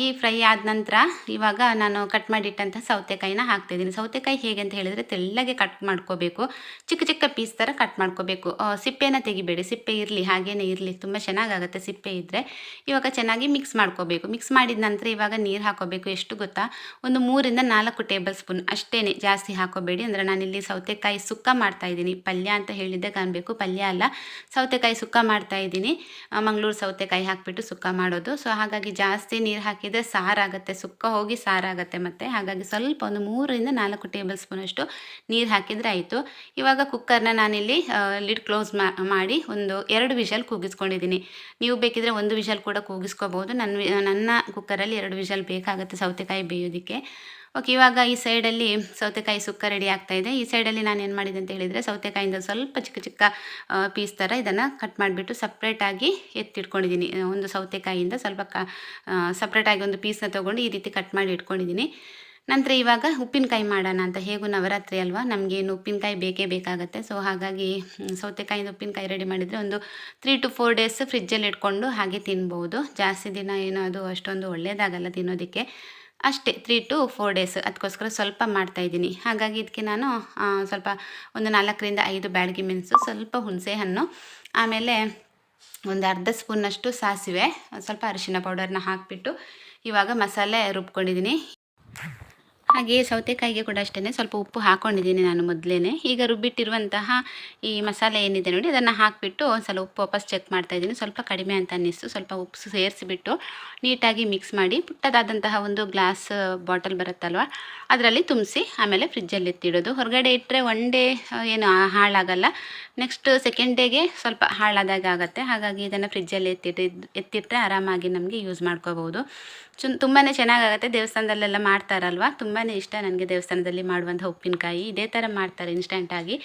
ಈ ಫ್ರೈ ಆದ ನಂತರ ಇವಾಗ ನಾನು ಕಟ್ ಮಾಡಿಟ್ಟಂಥ ಸೌತೆಕಾಯಿನ ಹಾಕ್ತಾಯಿದ್ದೀನಿ. ಸೌತೆಕಾಯಿ ಹೇಗೆ ಅಂತ ಹೇಳಿದರೆ ತೆಳ್ಳಗೆ ಕಟ್ ಮಾಡ್ಕೋಬೇಕು, ಚಿಕ್ಕ ಚಿಕ್ಕ ಪೀಸ್ ಥರ ಕಟ್ ಮಾಡ್ಕೋಬೇಕು. ಸಿಪ್ಪೆನ ತೆಗಿಬೇಡಿ, ಸಿಪ್ಪೆ ಇರಲಿ ಹಾಗೇ ಇರಲಿ, ತುಂಬ ಚೆನ್ನಾಗಾಗುತ್ತೆ ಸಿಪ್ಪೆ ಇದ್ದರೆ. ಇವಾಗ ಚೆನ್ನಾಗಿ ಮಿಕ್ಸ್ ಮಾಡ್ಕೋಬೇಕು. ಮಿಕ್ಸ್ ಮಾಡಿದ ನಂತರ ಇವಾಗ ನೀರು ಹಾಕೋಬೇಕು. ಎಷ್ಟು ಗೊತ್ತಾ, ಒಂದು 3ರಿಂದ 4 ಟೇಬಲ್ ಸ್ಪೂನ್ ಅಷ್ಟೇ, ಜಾಸ್ತಿ ಹಾಕೋಬೇಡಿ. ಅಂದರೆ ನಾನಿಲ್ಲಿ ಸೌತೆಕಾಯಿ ಸುಕ್ಕ ಮಾಡ್ತಾಯಿದ್ದೀನಿ, ಪಲ್ಯ ಅಂತ ಹೇಳಿದ್ದೆ ಕಾಣಬೇಕು, ಪಲ್ಯ ಅಲ್ಲ, ಸೌತೆಕಾಯಿ ಸುಕ್ಕ ಮಾಡ್ತಾಯಿದ್ದೀನಿ. ಮಂಗಳೂರು ಸೌತೆಕಾಯಿ ಹಾಕಿಬಿಟ್ಟು ಸುಕ್ಕ ಮಾಡೋದು. ಸೊ ಹಾಗಾಗಿ ಜಾಸ್ತಿ ನೀರು ಹಾಕಿದರೆ ಸಾರಾಗುತ್ತೆ, ಸುಕ್ಕ ಹೋಗಿ ಸಾರಾಗುತ್ತೆ ಮತ್ತು. ಹಾಗಾಗಿ ಸ್ವಲ್ಪ ಒಂದು 3ರಿಂದ 4 ಟೇಬಲ್ ಸ್ಪೂನಷ್ಟು ನೀರು ಹಾಕಿದರೆ ಆಯಿತು. ಇವಾಗ ಕುಕ್ಕರ್ನ ನಾನಿಲ್ಲಿ ಲಿಡ್ ಕ್ಲೋಸ್ ಮಾಡಿ ಒಂದು 2 ವಿಷಲ್ ಕೂಗಿಸ್ಕೊಂಡಿದ್ದೀನಿ. ನೀವು ಬೇಕಿದ್ರೆ 1 ವಿಷಲ್ ಕೂಡ ಕೂಗಿಸ್ಕೋಬೋದು. ನನ್ನ ಕುಕ್ಕರಲ್ಲಿ 2 ವಿಷಲ್ ಬೇಕಾಗುತ್ತೆ ಸೌತೆಕಾಯಿ ಬೇಯೋದಕ್ಕೆ. ಓಕೆ, ಇವಾಗ ಈ ಸೈಡಲ್ಲಿ ಸೌತೆಕಾಯಿ ಸುಕ್ಕ ರೆಡಿ ಆಗ್ತಾಯಿದೆ. ಈ ಸೈಡಲ್ಲಿ ನಾನು ಏನು ಮಾಡಿದೆ ಅಂತ ಹೇಳಿದರೆ, ಸೌತೆಕಾಯಿಂದ ಸ್ವಲ್ಪ ಚಿಕ್ಕ ಚಿಕ್ಕ ಪೀಸ್ ಥರ ಇದನ್ನು ಕಟ್ ಮಾಡಿಬಿಟ್ಟು ಸಪ್ರೇಟಾಗಿ ಎತ್ತಿಟ್ಕೊಂಡಿದ್ದೀನಿ. ಒಂದು ಸೌತೆಕಾಯಿಯಿಂದ ಸ್ವಲ್ಪ ಸಪ್ರೇಟಾಗಿ ಒಂದು ಪೀಸ್ನ ತೊಗೊಂಡು ಈ ರೀತಿ ಕಟ್ ಮಾಡಿ ಇಟ್ಕೊಂಡಿದ್ದೀನಿ. ನಂತರ ಇವಾಗ ಉಪ್ಪಿನಕಾಯಿ ಮಾಡೋಣ ಅಂತ. ಹೇಗೂ ನವರಾತ್ರಿ ಅಲ್ವಾ, ನಮಗೇನು ಉಪ್ಪಿನಕಾಯಿ ಬೇಕೇ ಬೇಕಾಗುತ್ತೆ. ಸೊ ಹಾಗಾಗಿ ಸೌತೆಕಾಯಿಂದ ಉಪ್ಪಿನಕಾಯಿ ರೆಡಿ ಮಾಡಿದರೆ ಒಂದು 3 to 4 ಡೇಸ್ ಫ್ರಿಜ್ಜಲ್ಲಿ ಇಟ್ಕೊಂಡು ಹಾಗೆ ತಿನ್ಬೋದು. ಜಾಸ್ತಿ ದಿನ ಏನೋ ಅದು ಅಷ್ಟೊಂದು ಒಳ್ಳೆಯದಾಗಲ್ಲ ತಿನ್ನೋದಕ್ಕೆ, ಅಷ್ಟೇ 3 to 4 ಡೇಸ್. ಅದಕ್ಕೋಸ್ಕರ ಸ್ವಲ್ಪ ಮಾಡ್ತಾಯಿದ್ದೀನಿ. ಹಾಗಾಗಿ ಇದಕ್ಕೆ ನಾನು ಸ್ವಲ್ಪ ಒಂದು 4ರಿಂದ 5 ಬ್ಯಾಡಗಿ ಮೆಣಸು, ಸ್ವಲ್ಪ ಹುಣಸೆ ಹಣ್ಣು, ಆಮೇಲೆ ಒಂದು ಅರ್ಧ ಸ್ಪೂನಷ್ಟು ಸಾಸಿವೆ, ಸ್ವಲ್ಪ ಅರಿಶಿನ ಪೌಡರ್ನ ಹಾಕಿಬಿಟ್ಟು ಇವಾಗ ಮಸಾಲೆ ರುಬ್ಕೊಂಡಿದ್ದೀನಿ. ಹಾಗೆ ಸೌತೆಕಾಯಿಗೆ ಕೂಡ ಅಷ್ಟೇ ಸ್ವಲ್ಪ ಉಪ್ಪು ಹಾಕ್ಕೊಂಡಿದ್ದೀನಿ ನಾನು ಮೊದಲೇ. ಈಗ ರುಬ್ಬಿಟ್ಟಿರುವಂತಹ ಈ ಮಸಾಲೆ ಏನಿದೆ ನೋಡಿ, ಅದನ್ನು ಹಾಕಿಬಿಟ್ಟು ಒಂದು ಸಲ ಉಪ್ಪು ವಾಪಸ್ ಚೆಕ್ ಮಾಡ್ತಾಯಿದ್ದೀನಿ. ಸ್ವಲ್ಪ ಕಡಿಮೆ ಅಂತ ಅನ್ನಿಸ್ತು. ಸ್ವಲ್ಪ ಉಪ್ಪು ಸೇರಿಸಿಬಿಟ್ಟು ನೀಟಾಗಿ ಮಿಕ್ಸ್ ಮಾಡಿ ಪುಟ್ಟದಾದಂತಹ ಒಂದು ಗ್ಲಾಸ್ ಬಾಟಲ್ ಬರುತ್ತಲ್ವ, ಅದರಲ್ಲಿ ತುಂಬಿಸಿ ಆಮೇಲೆ ಫ್ರಿಜ್ಜಲ್ಲಿ ಎತ್ತಿಡೋದು. ಹೊರಗಡೆ ಇಟ್ಟರೆ 1 ಡೇ ಏನು ಹಾಳಾಗಲ್ಲ, ನೆಕ್ಸ್ಟ್ ಸೆಕೆಂಡ್ ಡೇಗೆ ಸ್ವಲ್ಪ ಹಾಳಾದಾಗ ಆಗುತ್ತೆ. ಹಾಗಾಗಿ ಇದನ್ನು ಫ್ರಿಜ್ಜಲ್ಲಿ ಎತ್ತಿಟ್ಟರೆ ಆರಾಮಾಗಿ ನಮಗೆ ಯೂಸ್ ಮಾಡ್ಕೋಬೋದು. ತುಂಬಾ ಚೆನ್ನಾಗಾಗುತ್ತೆ. ದೇವಸ್ಥಾನದಲ್ಲೆಲ್ಲ ಮಾಡ್ತಾರಲ್ವ, ತುಂಬಾ ಇಷ್ಟ ನನಗೆ ದೇವಸ್ಥಾನದಲ್ಲಿ ಮಾಡುವಂಥ ಉಪ್ಪಿನಕಾಯಿ. ಇದೇ ಥರ ಮಾಡ್ತಾರೆ ಇನ್ಸ್ಟೆಂಟಾಗಿ.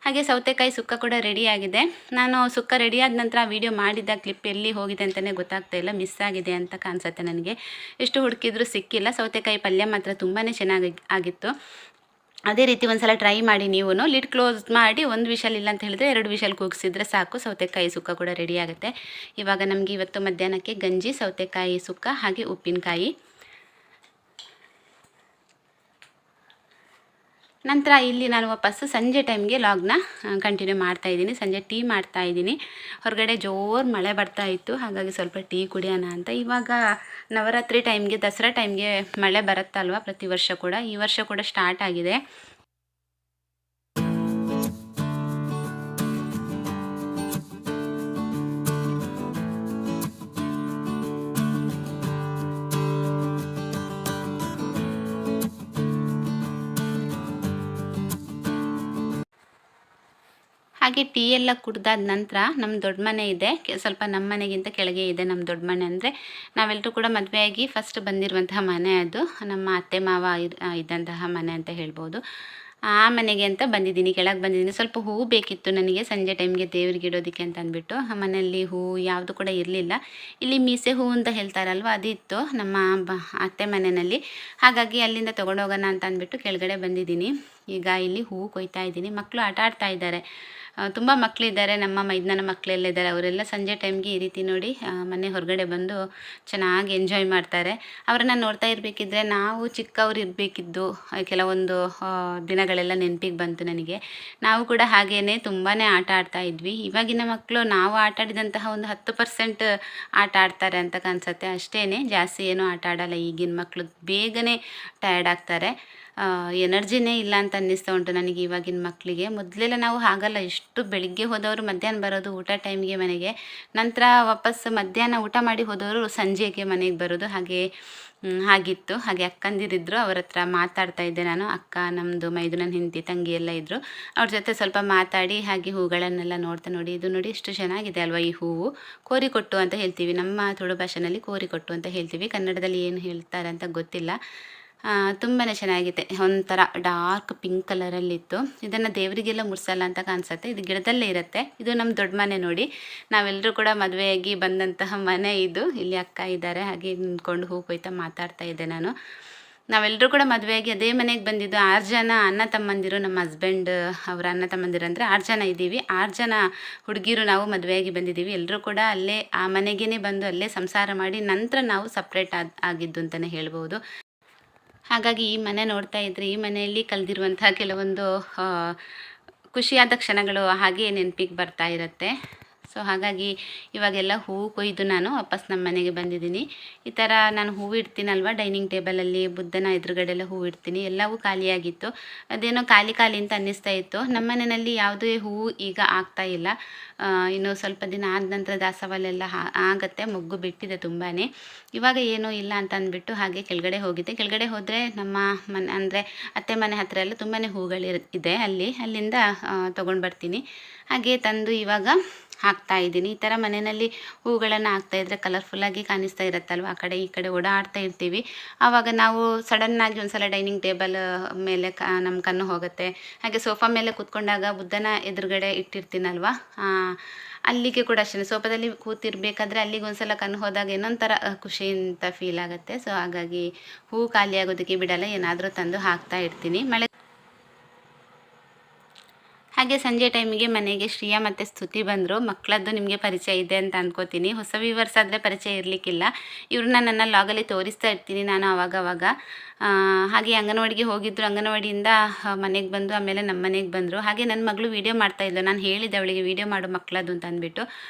ಹಾಗೆ ಸೌತೆಕಾಯಿ ಸುಕ್ಕ ಕೂಡ ರೆಡಿಯಾಗಿದೆ. ನಾನು ಸುಕ್ಕ ರೆಡಿಯಾದ ನಂತರ ವೀಡಿಯೋ ಮಾಡಿದ್ದ ಕ್ಲಿಪ್ ಎಲ್ಲಿ ಹೋಗಿದೆ ಅಂತಲೇ ಗೊತ್ತಾಗ್ತಾಯಿಲ್ಲ, ಮಿಸ್ ಆಗಿದೆ ಅಂತ ಕಾಣಿಸುತ್ತೆ ನನಗೆ. ಎಷ್ಟು ಹುಡುಕಿದ್ರೂ ಸಿಕ್ಕಿಲ್ಲ. ಸೌತೆಕಾಯಿ ಪಲ್ಯ ಮಾತ್ರ ತುಂಬಾ ಚೆನ್ನಾಗಿ ಆಗಿತ್ತು. ಅದೇ ರೀತಿ ಒಂದು ಸಲ ಟ್ರೈ ಮಾಡಿ ನೀವು. ಲಿಡ್ ಕ್ಲೋಸ್ ಮಾಡಿ 1 ವಿಷಲ್ ಇಲ್ಲ ಅಂತ ಹೇಳಿದ್ರೆ 2 ವಿಷಲ್ ಕೂಗಿಸಿದ್ರೆ ಸಾಕು, ಸೌತೆಕಾಯಿ ಸುಕ್ಕ ಕೂಡ ರೆಡಿ ಆಗುತ್ತೆ. ಇವಾಗ ನಮಗೆ ಇವತ್ತು ಮಧ್ಯಾಹ್ನಕ್ಕೆ ಗಂಜಿ, ಸೌತೆಕಾಯಿ ಸುಕ್ಕ ಹಾಗೆ ಉಪ್ಪಿನಕಾಯಿ. ನಂತರ ಇಲ್ಲಿ ನಾನು ವಾಪಸ್ ಸಂಜೆ ಟೈಮ್ಗೆ ಲಾಗ್ನ ಕಂಟಿನ್ಯೂ ಮಾಡ್ತಾಯಿದ್ದೀನಿ. ಸಂಜೆ ಟೀ ಮಾಡ್ತಾಯಿದ್ದೀನಿ. ಹೊರಗಡೆ ಜೋರು ಮಳೆ ಬರ್ತಾ ಇತ್ತು, ಹಾಗಾಗಿ ಸ್ವಲ್ಪ ಟೀ ಕುಡಿಯೋಣ ಅಂತ. ಇವಾಗ ನವರಾತ್ರಿ ಟೈಮ್ಗೆ, ದಸರಾ ಟೈಮ್ಗೆ ಮಳೆ ಬರುತ್ತಲ್ವ ಪ್ರತಿ ವರ್ಷ ಕೂಡ, ಈ ವರ್ಷ ಕೂಡ ಸ್ಟಾರ್ಟ್ ಆಗಿದೆ. ಹಾಗೆ ಟೀ ಎಲ್ಲ ಕುಡ್ದಾದ ನಂತರ ನಮ್ಮ ದೊಡ್ಡ ಮನೆ ಇದೆ, ಸ್ವಲ್ಪ ನಮ್ಮ ಮನೆಗಿಂತ ಕೆಳಗೆ ಇದೆ ನಮ್ಮ ದೊಡ್ಡ ಮನೆ. ಅಂದರೆ ನಾವೆಲ್ಲರೂ ಕೂಡ ಮದುವೆಯಾಗಿ ಫಸ್ಟ್ ಬಂದಿರುವಂತಹ ಮನೆ ಅದು. ನಮ್ಮ ಅತ್ತೆ ಮಾವ ಇದ್ದಂತಹ ಮನೆ ಅಂತ ಹೇಳ್ಬೋದು. ಆ ಮನೆಗೆ ಅಂತ ಬಂದಿದ್ದೀನಿ, ಕೆಳಗೆ ಬಂದಿದ್ದೀನಿ. ಸ್ವಲ್ಪ ಹೂವು ಬೇಕಿತ್ತು ನನಗೆ ಸಂಜೆ ಟೈಮ್ಗೆ ದೇವ್ರಿಗೆ ಇಡೋದಕ್ಕೆ ಅಂತ ಅಂದ್ಬಿಟ್ಟು. ಮನೆಯಲ್ಲಿ ಹೂವು ಯಾವುದು ಕೂಡ ಇರಲಿಲ್ಲ. ಇಲ್ಲಿ ಮೀಸೆ ಹೂವು ಅಂತ ಹೇಳ್ತಾರಲ್ವ, ಅದಿತ್ತು ನಮ್ಮ ಅತ್ತೆ ಮನೆಯಲ್ಲಿ. ಹಾಗಾಗಿ ಅಲ್ಲಿಂದ ತೊಗೊಂಡೋಗೋಣ ಅಂತ ಅಂದ್ಬಿಟ್ಟು ಕೆಳಗಡೆ ಬಂದಿದ್ದೀನಿ. ಈಗ ಇಲ್ಲಿ ಹೂವು ಕೊಯ್ತಾ ಇದ್ದೀನಿ. ಮಕ್ಕಳು ಆಟ ಆಡ್ತಾ ಇದ್ದಾರೆ, ತುಂಬ ಮಕ್ಕಳಿದ್ದಾರೆ. ನಮ್ಮ ಮೈದ್ನನ ಮಕ್ಕಳೆಲ್ಲ ಇದ್ದಾರೆ. ಅವರೆಲ್ಲ ಸಂಜೆ ಟೈಮ್ಗೆ ಈ ರೀತಿ ನೋಡಿ ಮನೆ ಹೊರಗಡೆ ಬಂದು ಚೆನ್ನಾಗಿ ಎಂಜಾಯ್ ಮಾಡ್ತಾರೆ. ಅವರನ್ನು ನೋಡ್ತಾ ಇರಬೇಕಿದ್ರೆ ನಾವು ಚಿಕ್ಕವರು ಇರಬೇಕಿದ್ದು ಕೆಲವೊಂದು ದಿನಗಳೆಲ್ಲ ನೆನಪಿಗೆ ಬಂತು ನನಗೆ. ನಾವು ಕೂಡ ಹಾಗೇ ತುಂಬಾ ಆಟ ಆಡ್ತಾ ಇದ್ವಿ. ಇವಾಗಿನ ಮಕ್ಕಳು ನಾವು ಆಟ ಆಡಿದಂತಹ ಒಂದು 10% ಆಟ ಆಡ್ತಾರೆ ಅಂತ ಕಾಣಿಸುತ್ತೆ, ಅಷ್ಟೇ. ಜಾಸ್ತಿ ಏನೂ ಆಟ ಆಡಲ್ಲ ಈಗಿನ ಮಕ್ಕಳು. ಬೇಗನೆ ಟಯರ್ಡ್ ಆಗ್ತಾರೆ. ಎನರ್ಜಿನೇ ಇಲ್ಲ ಅಂತ ಅನ್ನಿಸ್ತಾ ಉಂಟು ನನಗೆ ಇವಾಗಿನ ಮಕ್ಕಳಿಗೆ. ಮೊದಲೆಲ್ಲ ನಾವು ಹಾಗಲ್ಲ, ಇಷ್ಟು ಬೆಳಿಗ್ಗೆ ಹೋದವರು ಮಧ್ಯಾಹ್ನ ಬರೋದು ಊಟ ಟೈಮ್ಗೆ ಮನೆಗೆ, ನಂತರ ವಾಪಸ್ ಮಧ್ಯಾಹ್ನ ಊಟ ಮಾಡಿ ಹೋದವರು ಸಂಜೆಗೆ ಮನೆಗೆ ಬರೋದು. ಹಾಗಿತ್ತು. ಹಾಗೆ ಅಕ್ಕಂದಿರಿದ್ರು, ಅವ್ರ ಹತ್ರ ಮಾತಾಡ್ತಾ ಇದ್ದೆ ನಾನು. ಅಕ್ಕ, ನಮ್ಮದು ಮೈದುನನ ಹೆಂಡತಿ, ತಂಗಿ ಎಲ್ಲ ಇದ್ದರು. ಅವ್ರ ಜೊತೆ ಸ್ವಲ್ಪ ಮಾತಾಡಿ ಹಾಗೆ ಹೂಗಳನ್ನೆಲ್ಲ ನೋಡ್ತಾ ನೋಡಿ, ಇದು ನೋಡಿ ಎಷ್ಟು ಚೆನ್ನಾಗಿದೆ ಅಲ್ವಾ ಈ ಹೂವು. ಕೋರಿಕೊಟ್ಟು ಅಂತ ಹೇಳ್ತೀವಿ, ನಮ್ಮ ತುಳು ಭಾಷೆಯಲ್ಲಿ ಕೋರಿಕೊಟ್ಟು ಅಂತ ಹೇಳ್ತೀವಿ. ಕನ್ನಡದಲ್ಲಿ ಏನು ಹೇಳ್ತಾರೆ ಅಂತ ಗೊತ್ತಿಲ್ಲ. ತುಂಬಾ ಚೆನ್ನಾಗಿದೆ, ಒಂಥರ ಡಾರ್ಕ್ ಪಿಂಕ್ ಕಲರಲ್ಲಿತ್ತು. ಇದನ್ನು ದೇವರಿಗೆಲ್ಲ ಮುಡ್ಸಲ್ಲ ಅಂತ ಕಾಣಿಸುತ್ತೆ, ಇದು ಗಿಡದಲ್ಲೇ ಇರುತ್ತೆ. ಇದು ನಮ್ಮ ದೊಡ್ಡ ಮನೆ ನೋಡಿ, ನಾವೆಲ್ಲರೂ ಕೂಡ ಮದುವೆಯಾಗಿ ಬಂದಂತಹ ಮನೆ ಇದು. ಇಲ್ಲಿ ಅಕ್ಕ ಇದ್ದಾರೆ, ಹಾಗೆ ನಿಂತ್ಕೊಂಡು ಹೂ ಕೊಯ್ತಾ ಮಾತಾಡ್ತಾ ಇದ್ದೆ ನಾನು. ನಾವೆಲ್ಲರೂ ಕೂಡ ಮದುವೆಯಾಗಿ ಅದೇ ಮನೆಗೆ ಬಂದಿದ್ದು 6 ಜನ ಅಣ್ಣ ತಮ್ಮಂದಿರು. ನಮ್ಮ ಹಸ್ಬೆಂಡ್ ಅವರ ಅಣ್ಣ ತಮ್ಮಂದಿರು ಅಂದರೆ 6 ಜನ ಇದ್ದೀವಿ. 6 ಜನ ಹುಡುಗಿರು ನಾವು ಮದುವೆಯಾಗಿ ಬಂದಿದ್ದೀವಿ. ಎಲ್ಲರೂ ಕೂಡ ಅಲ್ಲೇ ಆ ಮನೆಗೇ ಬಂದು ಅಲ್ಲೇ ಸಂಸಾರ ಮಾಡಿ ನಂತರ ನಾವು ಸಪ್ರೇಟ್ ಆಗಿದ್ದು ಅಂತಲೇ ಹೇಳ್ಬೋದು. ಹಾಗಾಗಿ ಈ ಮನೆ ನೋಡ್ತಾ ಇದ್ದರೆ ಈ ಮನೆಯಲ್ಲಿ ಕಳೆದಿರುವಂತಹ ಕೆಲವೊಂದು ಖುಷಿಯಾದ ಕ್ಷಣಗಳು ಹಾಗೆ ನೆನಪಿಗೆ ಬರ್ತಾ ಇರುತ್ತೆ. ಸೊ ಹಾಗಾಗಿ ಇವಾಗೆಲ್ಲ ಹೂವು ಕೊಯ್ದು ನಾನು ವಾಪಸ್ ನಮ್ಮ ಮನೆಗೆ ಬಂದಿದ್ದೀನಿ. ಈ ಥರ ನಾನು ಹೂವು ಇಡ್ತೀನಲ್ವ ಡೈನಿಂಗ್ ಟೇಬಲಲ್ಲಿ, ಬುದ್ಧನ ಎದುರುಗಡೆಲ್ಲ ಹೂವು ಇಡ್ತೀನಿ. ಎಲ್ಲವೂ ಖಾಲಿಯಾಗಿತ್ತು. ಅದೇನೋ ಖಾಲಿ ಅಂತ ಅನ್ನಿಸ್ತಾ ಇತ್ತು. ನಮ್ಮ ಮನೆಯಲ್ಲಿ ಯಾವುದೇ ಹೂವು ಈಗ ಆಗ್ತಾ ಇಲ್ಲ. ಇನ್ನು ಸ್ವಲ್ಪ ದಿನ ಆದ ನಂತರ ದಾಸವಾಳೆಲ್ಲ ಆಗುತ್ತೆ, ಮೊಗ್ಗು ಬಿಟ್ಟಿದೆ ತುಂಬಾ. ಇವಾಗ ಏನೂ ಇಲ್ಲ ಅಂತ ಅಂದ್ಬಿಟ್ಟು ಹಾಗೆ ಕೆಳಗಡೆ ಹೋಗಿದ್ದೆ. ಕೆಳಗಡೆ ಹೋದರೆ ನಮ್ಮ ಮನೆ ಅಂದರೆ ಅತ್ತೆ ಮನೆ ಹತ್ತಿರ ಎಲ್ಲ ತುಂಬಾ ಹೂಗಳಿದೆ. ಅಲ್ಲಿಂದ ತೊಗೊಂಡು ಬರ್ತೀನಿ. ಹಾಗೆ ತಂದು ಇವಾಗ ಹಾಕ್ತಾ ಇದ್ದೀನಿ. ಈ ಥರ ಮನೆಯಲ್ಲಿ ಹೂಗಳನ್ನು ಹಾಕ್ತಾಯಿದ್ರೆ ಕಲರ್ಫುಲ್ಲಾಗಿ ಕಾಣಿಸ್ತಾ ಇರುತ್ತಲ್ವ. ಆ ಕಡೆ ಈ ಕಡೆ ಓಡಾಡ್ತಾ ಇರ್ತೀವಿ. ಆವಾಗ ನಾವು ಸಡನ್ನಾಗಿ ಒಂದ್ಸಲ ಡೈನಿಂಗ್ ಟೇಬಲ್ ಮೇಲೆ ನಮ್ಮ ಕಣ್ಣು ಹೋಗುತ್ತೆ. ಹಾಗೆ ಸೋಫಾ ಮೇಲೆ ಕೂತ್ಕೊಂಡಾಗ ಬುದ್ಧನ ಎದುರುಗಡೆ ಇಟ್ಟಿರ್ತೀನಲ್ವ, ಅಲ್ಲಿಗೆ ಕೂಡ ಅಷ್ಟೇ ಸೋಫಾದಲ್ಲಿ ಕೂತಿರ್ಬೇಕಾದ್ರೆ ಅಲ್ಲಿಗೆ ಒಂದ್ಸಲ ಕಣ್ಣು ಹೋದಾಗ ಏನೊಂಥರ ಖುಷಿ ಅಂತ ಫೀಲ್ ಆಗುತ್ತೆ. ಸೊ ಹಾಗಾಗಿ ಹೂ ಖಾಲಿ ಆಗೋದಕ್ಕೆ ಬಿಡಲ್ಲ, ಏನಾದರೂ ತಂದು ಹಾಕ್ತಾ ಇರ್ತೀನಿ. ಹಾಗೆ ಸಂಜೆ ಟೈಮಿಗೆ ಮನೆಗೆ ಶ್ರೇಯಾ ಮತ್ತು ಸ್ತುತಿ ಬಂದರು. ಮಕ್ಕಳದ್ದು ನಿಮಗೆ ಪರಿಚಯ ಇದೆ ಅಂತ ಅಂದ್ಕೋತೀನಿ. ಹೊಸ ವ್ಯೂವರ್ಸ್ ಆದರೆ ಪರಿಚಯ ಇರಲಿಕ್ಕಿಲ್ಲ. ಇವ್ರನ್ನ ನನ್ನ ಲಾಗಲ್ಲಿ ತೋರಿಸ್ತಾ ಇರ್ತೀನಿ ನಾನು ಆವಾಗವಾಗ. ಹಾಗೆ ಅಂಗನವಾಡಿಗೆ ಹೋಗಿದ್ದರು. ಅಂಗನವಾಡಿಯಿಂದ ಮನೆಗೆ ಬಂದು ಆಮೇಲೆ ನಮ್ಮ ಮನೆಗೆ ಬಂದರು. ಹಾಗೆ ನನ್ನ ಮಗಳು ವೀಡಿಯೋ ಮಾಡ್ತಾಯಿದ್ಲು. ನಾನು ಹೇಳಿದ್ದೆ ಅವಳಿಗೆ ವೀಡಿಯೋ ಮಾಡು ಮಕ್ಕಳದ್ದು ಅಂತ ಅಂದ್ಬಿಟ್ಟು.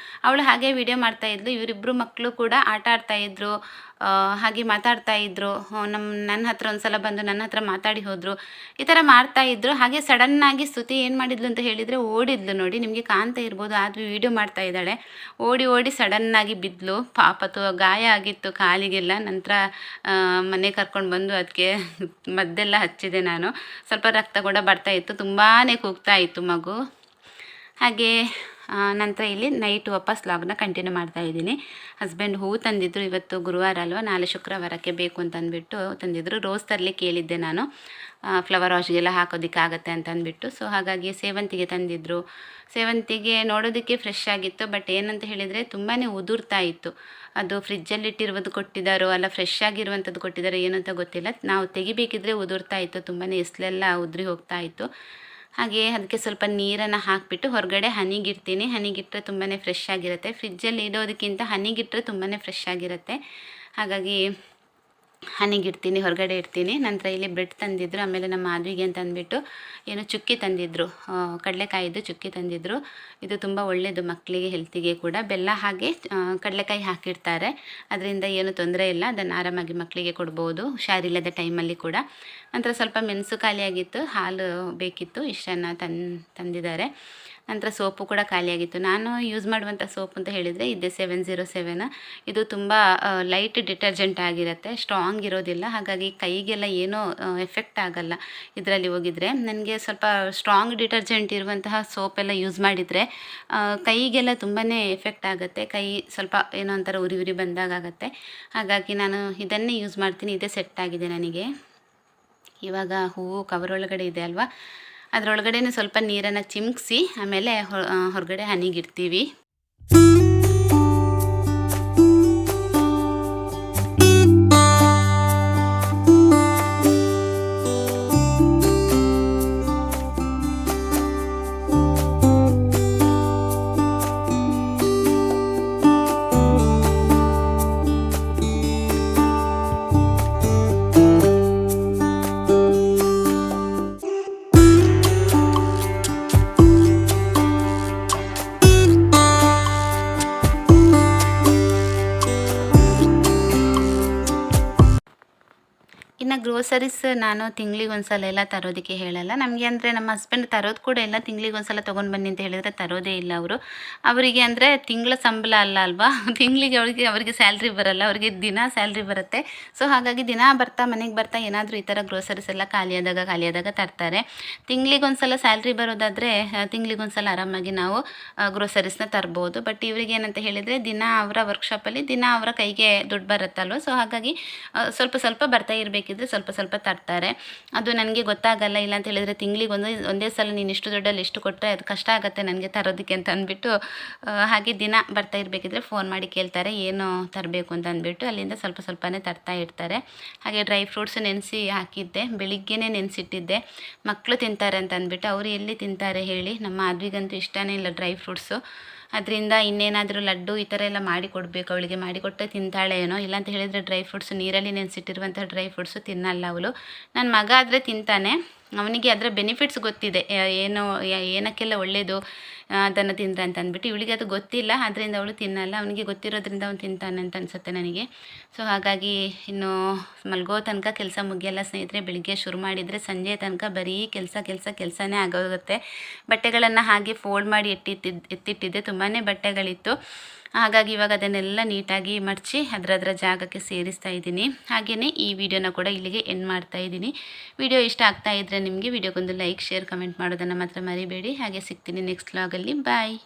ಅವಳು ಹಾಗೆ ವೀಡಿಯೋ ಮಾಡ್ತಾಯಿದ್ಲು. ಇವರಿಬ್ಬರು ಮಕ್ಕಳು ಕೂಡ ಆಟ ಆಡ್ತಾಯಿದ್ರು, ಹಾಗೆ ಮಾತಾಡ್ತಾಯಿದ್ರು. ನನ್ನ ಹತ್ರ ಒಂದು ಸಲ ಬಂದು ನನ್ನ ಹತ್ರ ಮಾತಾಡಿ ಹೋದರು. ಈ ಥರ ಮಾಡ್ತಾಯಿದ್ರು. ಹಾಗೆ ಸಡನ್ನಾಗಿ ಸ್ತುತಿ ಏನು ಮಾಡಿದ್ಲು ಅಂತ ಹೇಳಿದರೆ ಓಡಿದ್ಲು. ನೋಡಿ ನಿಮಗೆ ಕಾಣ್ತಾ ಇರ್ಬೋದು, ಆದ್ರೂ ವೀಡಿಯೋ ಮಾಡ್ತಾ ಇದ್ದಾಳೆ. ಓಡಿ ಸಡನ್ನಾಗಿ ಬಿದ್ದಲು. ಪಾಪತ್ತು ಗಾಯ ಆಗಿತ್ತು ಕಾಲಿಗೆಲ್ಲ. ನಂತರ ಮನೆ ಕರ್ಕೊಂಡು ಬಂದು ಅದಕ್ಕೆ ಮದ್ದೆಲ್ಲ ಹಚ್ಚಿದೆ ನಾನು. ಸ್ವಲ್ಪ ರಕ್ತ ಕೂಡ ಬರ್ತಾಯಿತ್ತು. ತುಂಬಾ ಕೂಗ್ತಾ ಇತ್ತು ಮಗು. ಹಾಗೆ ನಂತರ ಇಲ್ಲಿ ನೈಟ್ ವಾಪಸ್ ಲಾಗ್ನ ಕಂಟಿನ್ಯೂ ಮಾಡ್ತಾ ಇದ್ದೀನಿ. ಹಸ್ಬೆಂಡ್ ಹೂವು ತಂದಿದ್ದರು. ಇವತ್ತು ಗುರುವಾರ ಅಲ್ವ, ನಾಳೆ ಶುಕ್ರವಾರಕ್ಕೆ ಬೇಕು ಅಂತ ಅಂದ್ಬಿಟ್ಟು ತಂದಿದ್ದರು. ರೋಸ್ ತರಲಿ ಕೇಳಿದ್ದೆ ನಾನು, ಫ್ಲವರ್ ವಾಶ್ಗೆಲ್ಲ ಹಾಕೋದಕ್ಕಾಗತ್ತೆ ಅಂತ ಅಂದ್ಬಿಟ್ಟು. ಸೊ ಹಾಗಾಗಿ ಸೇವಂತಿಗೆ ತಂದಿದ್ದರು. ಸೇವಂತಿಗೆ ನೋಡೋದಕ್ಕೆ ಫ್ರೆಶ್ ಆಗಿತ್ತು, ಬಟ್ ಏನಂತ ಹೇಳಿದರೆ ತುಂಬಾ ಉದುರ್ತಾ ಇತ್ತು. ಅದು ಫ್ರಿಜ್ಜಲ್ಲಿಟ್ಟಿರುವುದು ಕೊಟ್ಟಿದ್ದಾರೋ ಅಲ್ಲ ಫ್ರೆಶ್ ಆಗಿರುವಂಥದ್ದು ಕೊಟ್ಟಿದ್ದಾರೋ ಏನೋ ಅಂತ ಗೊತ್ತಿಲ್ಲ. ನಾವು ತೆಗಿಬೇಕಿದ್ರೆ ಉದುರ್ತಾ ಇತ್ತು, ತುಂಬಾ ಎಸ್ಲೆಲ್ಲ ಉದುರಿ ಹೋಗ್ತಾ ಇತ್ತು. ಹಾಗೆ ಅದಕ್ಕೆ ಸ್ವಲ್ಪ ನೀರನ್ನು ಹಾಕಿಬಿಟ್ಟು ಹೊರಗಡೆ ಹನಿಗಿಡ್ತೀನಿ. ಹನಿಗಿಟ್ಟರೆ ತುಂಬಾ ಫ್ರೆಶ್ ಆಗಿರುತ್ತೆ. ಫ್ರಿಜ್ಜಲ್ಲಿ ಇಡೋದಕ್ಕಿಂತ ಹನಿಗಿಟ್ಟರೆ ತುಂಬಾ ಫ್ರೆಶ್ ಆಗಿರುತ್ತೆ. ಹಾಗಾಗಿ ಹನಿಗಿಡ್ತೀನಿ, ಹೊರಗಡೆ ಇಡ್ತೀನಿ. ನಂತರ ಇಲ್ಲಿ ಬ್ರೆಡ್ ತಂದಿದ್ದರು. ಆಮೇಲೆ ನಮ್ಮ ಮಾಧವಿಗೆ ಅಂತ ಅಂದ್ಬಿಟ್ಟು ಏನೋ ಚುಕ್ಕಿ ತಂದಿದ್ದರು, ಕಡಲೆಕಾಯಿದ್ದು ಚುಕ್ಕಿ ತಂದಿದ್ದರು. ಇದು ತುಂಬ ಒಳ್ಳೆಯದು ಮಕ್ಕಳಿಗೆ, ಹೆಲ್ತಿಗೆ ಕೂಡ. ಬೆಲ್ಲ ಹಾಗೆ ಕಡಲೆಕಾಯಿ ಹಾಕಿರ್ತಾರೆ, ಅದರಿಂದ ಏನು ತೊಂದರೆ ಇಲ್ಲ. ಅದನ್ನು ಆರಾಮಾಗಿ ಮಕ್ಕಳಿಗೆ ಕೊಡ್ಬೋದು ಹುಷಾರಿಲ್ಲದ ಟೈಮಲ್ಲಿ ಕೂಡ. ನಂತರ ಸ್ವಲ್ಪ ಮೆಣಸು ಖಾಲಿಯಾಗಿತ್ತು, ಹಾಲು ಬೇಕಿತ್ತು, ಇಷ್ಟನ್ನು ತಂದಿದ್ದಾರೆ. ನಂತರ ಸೋಪು ಕೂಡ ಖಾಲಿಯಾಗಿತ್ತು. ನಾನು ಯೂಸ್ ಮಾಡುವಂಥ ಸೋಪ್ ಅಂತ ಹೇಳಿದರೆ ಇದೆ 707. ಇದು ತುಂಬ ಲೈಟ್ ಡಿಟರ್ಜೆಂಟ್ ಆಗಿರುತ್ತೆ, ಸ್ಟ್ರಾಂಗ್ ಇರೋದಿಲ್ಲ. ಹಾಗಾಗಿ ಕೈಗೆಲ್ಲ ಏನೂ ಎಫೆಕ್ಟ್ ಆಗಲ್ಲ ಇದರಲ್ಲಿ ಹೋಗಿದರೆ. ನನಗೆ ಸ್ವಲ್ಪ ಸ್ಟ್ರಾಂಗ್ ಡಿಟರ್ಜೆಂಟ್ ಇರುವಂತಹ ಸೋಪೆಲ್ಲ ಯೂಸ್ ಮಾಡಿದರೆ ಕೈಗೆಲ್ಲ ತುಂಬಾ ಎಫೆಕ್ಟ್ ಆಗುತ್ತೆ. ಕೈ ಸ್ವಲ್ಪ ಏನೋ ಒಂಥರ ಉರಿ ಬಂದಾಗುತ್ತೆ. ಹಾಗಾಗಿ ನಾನು ಇದನ್ನೇ ಯೂಸ್ ಮಾಡ್ತೀನಿ. ಇದೇ ಸೆಟ್ ಆಗಿದೆ ನನಗೆ. ಇವಾಗ ಹೂವು ಕವರ್ ಒಳಗಡೆ ಇದೆ ಅಲ್ವಾ, ಅದರೊಳಗಡೆ ಸ್ವಲ್ಪ ನೀರನ್ನು ಚಿಮ್ಕಿಸಿ ಆಮೇಲೆ ಹೊರಗಡೆ ಹನಿಗಿಡ್ತೀವಿ. ಇನ್ನು ಗ್ರೋಸರೀಸ್ ನಾನು ತಿಂಗ್ಳಿಗೆ ಒಂದು ಸಲ ಎಲ್ಲ ತರೋದಕ್ಕೆ ಹೇಳಲ್ಲ. ನಮಗೆ ಅಂದರೆ ನಮ್ಮ ಹಸ್ಬೆಂಡ್ ತರೋದು ಕೂಡ ಇಲ್ಲ. ತಿಂಗ್ಳಿಗೆ ಒಂದು ಸಲ ತೊಗೊಂಡು ಬನ್ನಿ ಅಂತ ಹೇಳಿದರೆ ತರೋದೇ ಇಲ್ಲ ಅವರು. ಅವರಿಗೆ ಅಂದರೆ ತಿಂಗಳ ಸಂಬಳ ಅಲ್ವಾ, ತಿಂಗಳಿಗೆ ಅವರಿಗೆ ಸ್ಯಾಲ್ರಿ ಬರಲ್ಲ, ಅವರಿಗೆ ದಿನ ಸ್ಯಾಲ್ರಿ ಬರುತ್ತೆ. ಸೊ ಹಾಗಾಗಿ ದಿನ ಮನೆಗೆ ಬರ್ತಾ ಏನಾದರೂ ಈ ಥರ ಗ್ರೋಸರೀಸ್ ಎಲ್ಲ ಖಾಲಿಯಾದಾಗ ತರ್ತಾರೆ. ತಿಂಗ್ಳಿಗೆ ಒಂದು ಸಲ ಸ್ಯಾಲ್ರಿ ಬರೋದಾದರೆ ತಿಂಗ್ಳಿಗೆ ಒಂದು ಸಲ ಆರಾಮಾಗಿ ನಾವು ಗ್ರೋಸರೀಸ್ನ ತರ್ಬೋದು. ಬಟ್ ಇವರಿಗೆ ಏನಂತ ಹೇಳಿದರೆ ದಿನ ಅವರ ವರ್ಕ್ಶಾಪಲ್ಲಿ ದಿನ ಅವರ ಕೈಗೆ ದುಡ್ಡು ಬರುತ್ತಲ್ವ. ಸೊ ಹಾಗಾಗಿ ಸ್ವಲ್ಪ ಬರ್ತಾ ಇರಬೇಕಿದ್ರೆ ಸ್ವಲ್ಪ ಸ್ವಲ್ಪ ತರ್ತಾರೆ. ಅದು ನನಗೆ ಗೊತ್ತಾಗಲ್ಲ. ಇಲ್ಲ ಅಂತ ಹೇಳಿದರೆ ತಿಂಗಳಿಗೆ ಒಂದೇ ಸಲ ನೀನು ಇಷ್ಟು ದುಡ್ಡಲ್ಲಿ ಇಷ್ಟು ಕೊಟ್ಟರೆ ಅದು ಕಷ್ಟ ಆಗುತ್ತೆ ನನಗೆ ತರೋದಕ್ಕೆ ಅಂತ ಅಂದ್ಬಿಟ್ಟು ಹಾಗೆ ದಿನ ಬರ್ತಾ ಇರಬೇಕಿದ್ರೆ ಫೋನ್ ಮಾಡಿ ಕೇಳ್ತಾರೆ ಏನು ತರಬೇಕು ಅಂತ ಅಂದ್ಬಿಟ್ಟು ಅಲ್ಲಿಂದ ಸ್ವಲ್ಪ ಸ್ವಲ್ಪನೇ ತರ್ತಾ ಇರ್ತಾರೆ. ಹಾಗೆ ಡ್ರೈ ಫ್ರೂಟ್ಸ್ ನೆನೆಸಿ ಹಾಕಿದ್ದೆ, ಬೆಳಿಗ್ಗೆನೇ ನೆನೆಸಿಟ್ಟಿದ್ದೆ. ಮಕ್ಕಳು ತಿಂತಾರೆ ಅಂತ ಅಂದ್ಬಿಟ್ಟು. ಅವರು ಎಲ್ಲಿ ತಿಂತಾರೆ ಹೇಳಿ, ನಮ್ಮ ಮಾಧವಿಗಂತೂ ಇಷ್ಟನೇ ಇಲ್ಲ ಡ್ರೈ ಫ್ರೂಟ್ಸು. ಅದರಿಂದ ಇನ್ನೇನಾದರೂ ಲಡ್ಡು ಈ ಥರ ಎಲ್ಲ ಮಾಡಿ ಕೊಡಬೇಕು, ಅವಳಿಗೆ ಮಾಡಿಕೊಟ್ಟರೆ ತಿಂತಾಳೆ ಏನೋ. ಇಲ್ಲಾಂತ ಹೇಳಿದರೆ ಡ್ರೈ ಫ್ರೂಟ್ಸು ನೀರಲ್ಲಿ ನೆನೆಸಿಟ್ಟಿರುವಂಥ ಡ್ರೈ ಫ್ರೂಟ್ಸು ತಿನ್ನಲ್ಲ ಅವಳು. ನನ್ನ ಮಗ ಆದರೆ ತಿಂತಾನೆ, ಅವನಿಗೆ ಅದರ ಬೆನಿಫಿಟ್ಸ್ ಗೊತ್ತಿದೆ, ಏನು ಏನಕ್ಕೆಲ್ಲ ಒಳ್ಳೆಯದು ಅದನ್ನು ತಿಂದರೆ ಅಂತ ಅಂದ್ಬಿಟ್ಟು. ಇವಳಿಗೆ ಅದು ಗೊತ್ತಿಲ್ಲ, ಅದರಿಂದ ಅವಳು ತಿನ್ನಲ್ಲ. ಅವನಿಗೆ ಗೊತ್ತಿರೋದ್ರಿಂದ ಅವನು ತಿಂತಾನೆ ಅಂತ ಅನಿಸುತ್ತೆ ನನಗೆ. ಸೊ ಹಾಗಾಗಿ ಇನ್ನು ಮಲಗೋ ತನಕ ಕೆಲಸ ಮುಗಿಯಲ್ಲ ಸ್ನೇಹಿತರೆ. ಬೆಳಿಗ್ಗೆ ಶುರು ಮಾಡಿದರೆ ಸಂಜೆ ತನಕ ಬರೀ ಕೆಲಸನೇ ಆಗೋಗುತ್ತೆ. ಬಟ್ಟೆಗಳನ್ನು ಹಾಗೆ ಫೋಲ್ಡ್ ಮಾಡಿ ಎತ್ತಿಟ್ಟಿದ್ದೆ, ತುಂಬಾ ಬಟ್ಟೆಗಳಿತ್ತು. ಹಾಗಾಗಿ ಇವಾಗ ಅದನ್ನೆಲ್ಲ ನೀಟಾಗಿ ಮಡಚಿ ಅದರ ಜಾಗಕ್ಕೆ ಸೇರಿಸ್ತಾ ಇದ್ದೀನಿ. ಹಾಗೆಯೇ ಈ ವಿಡಿಯೋನ ಕೂಡ ಇಲ್ಲಿಗೆ ಎಂಡ್ ಮಾಡ್ತಾ ಇದ್ದೀನಿ. ವಿಡಿಯೋ ಇಷ್ಟ ಆಗ್ತಾ ಇದ್ದರೆ ನಿಮಗೆ ವಿಡಿಯೋಗೊಂದು ಲೈಕ್, ಶೇರ್, ಕಮೆಂಟ್ ಮಾಡೋದನ್ನು ಮಾತ್ರ ಮರಿಬೇಡಿ. ಹಾಗೆ ಸಿಗ್ತೀನಿ ನೆಕ್ಸ್ಟ್ ವ್ಲಾಗಲ್ಲಿ. ಬಾಯ್.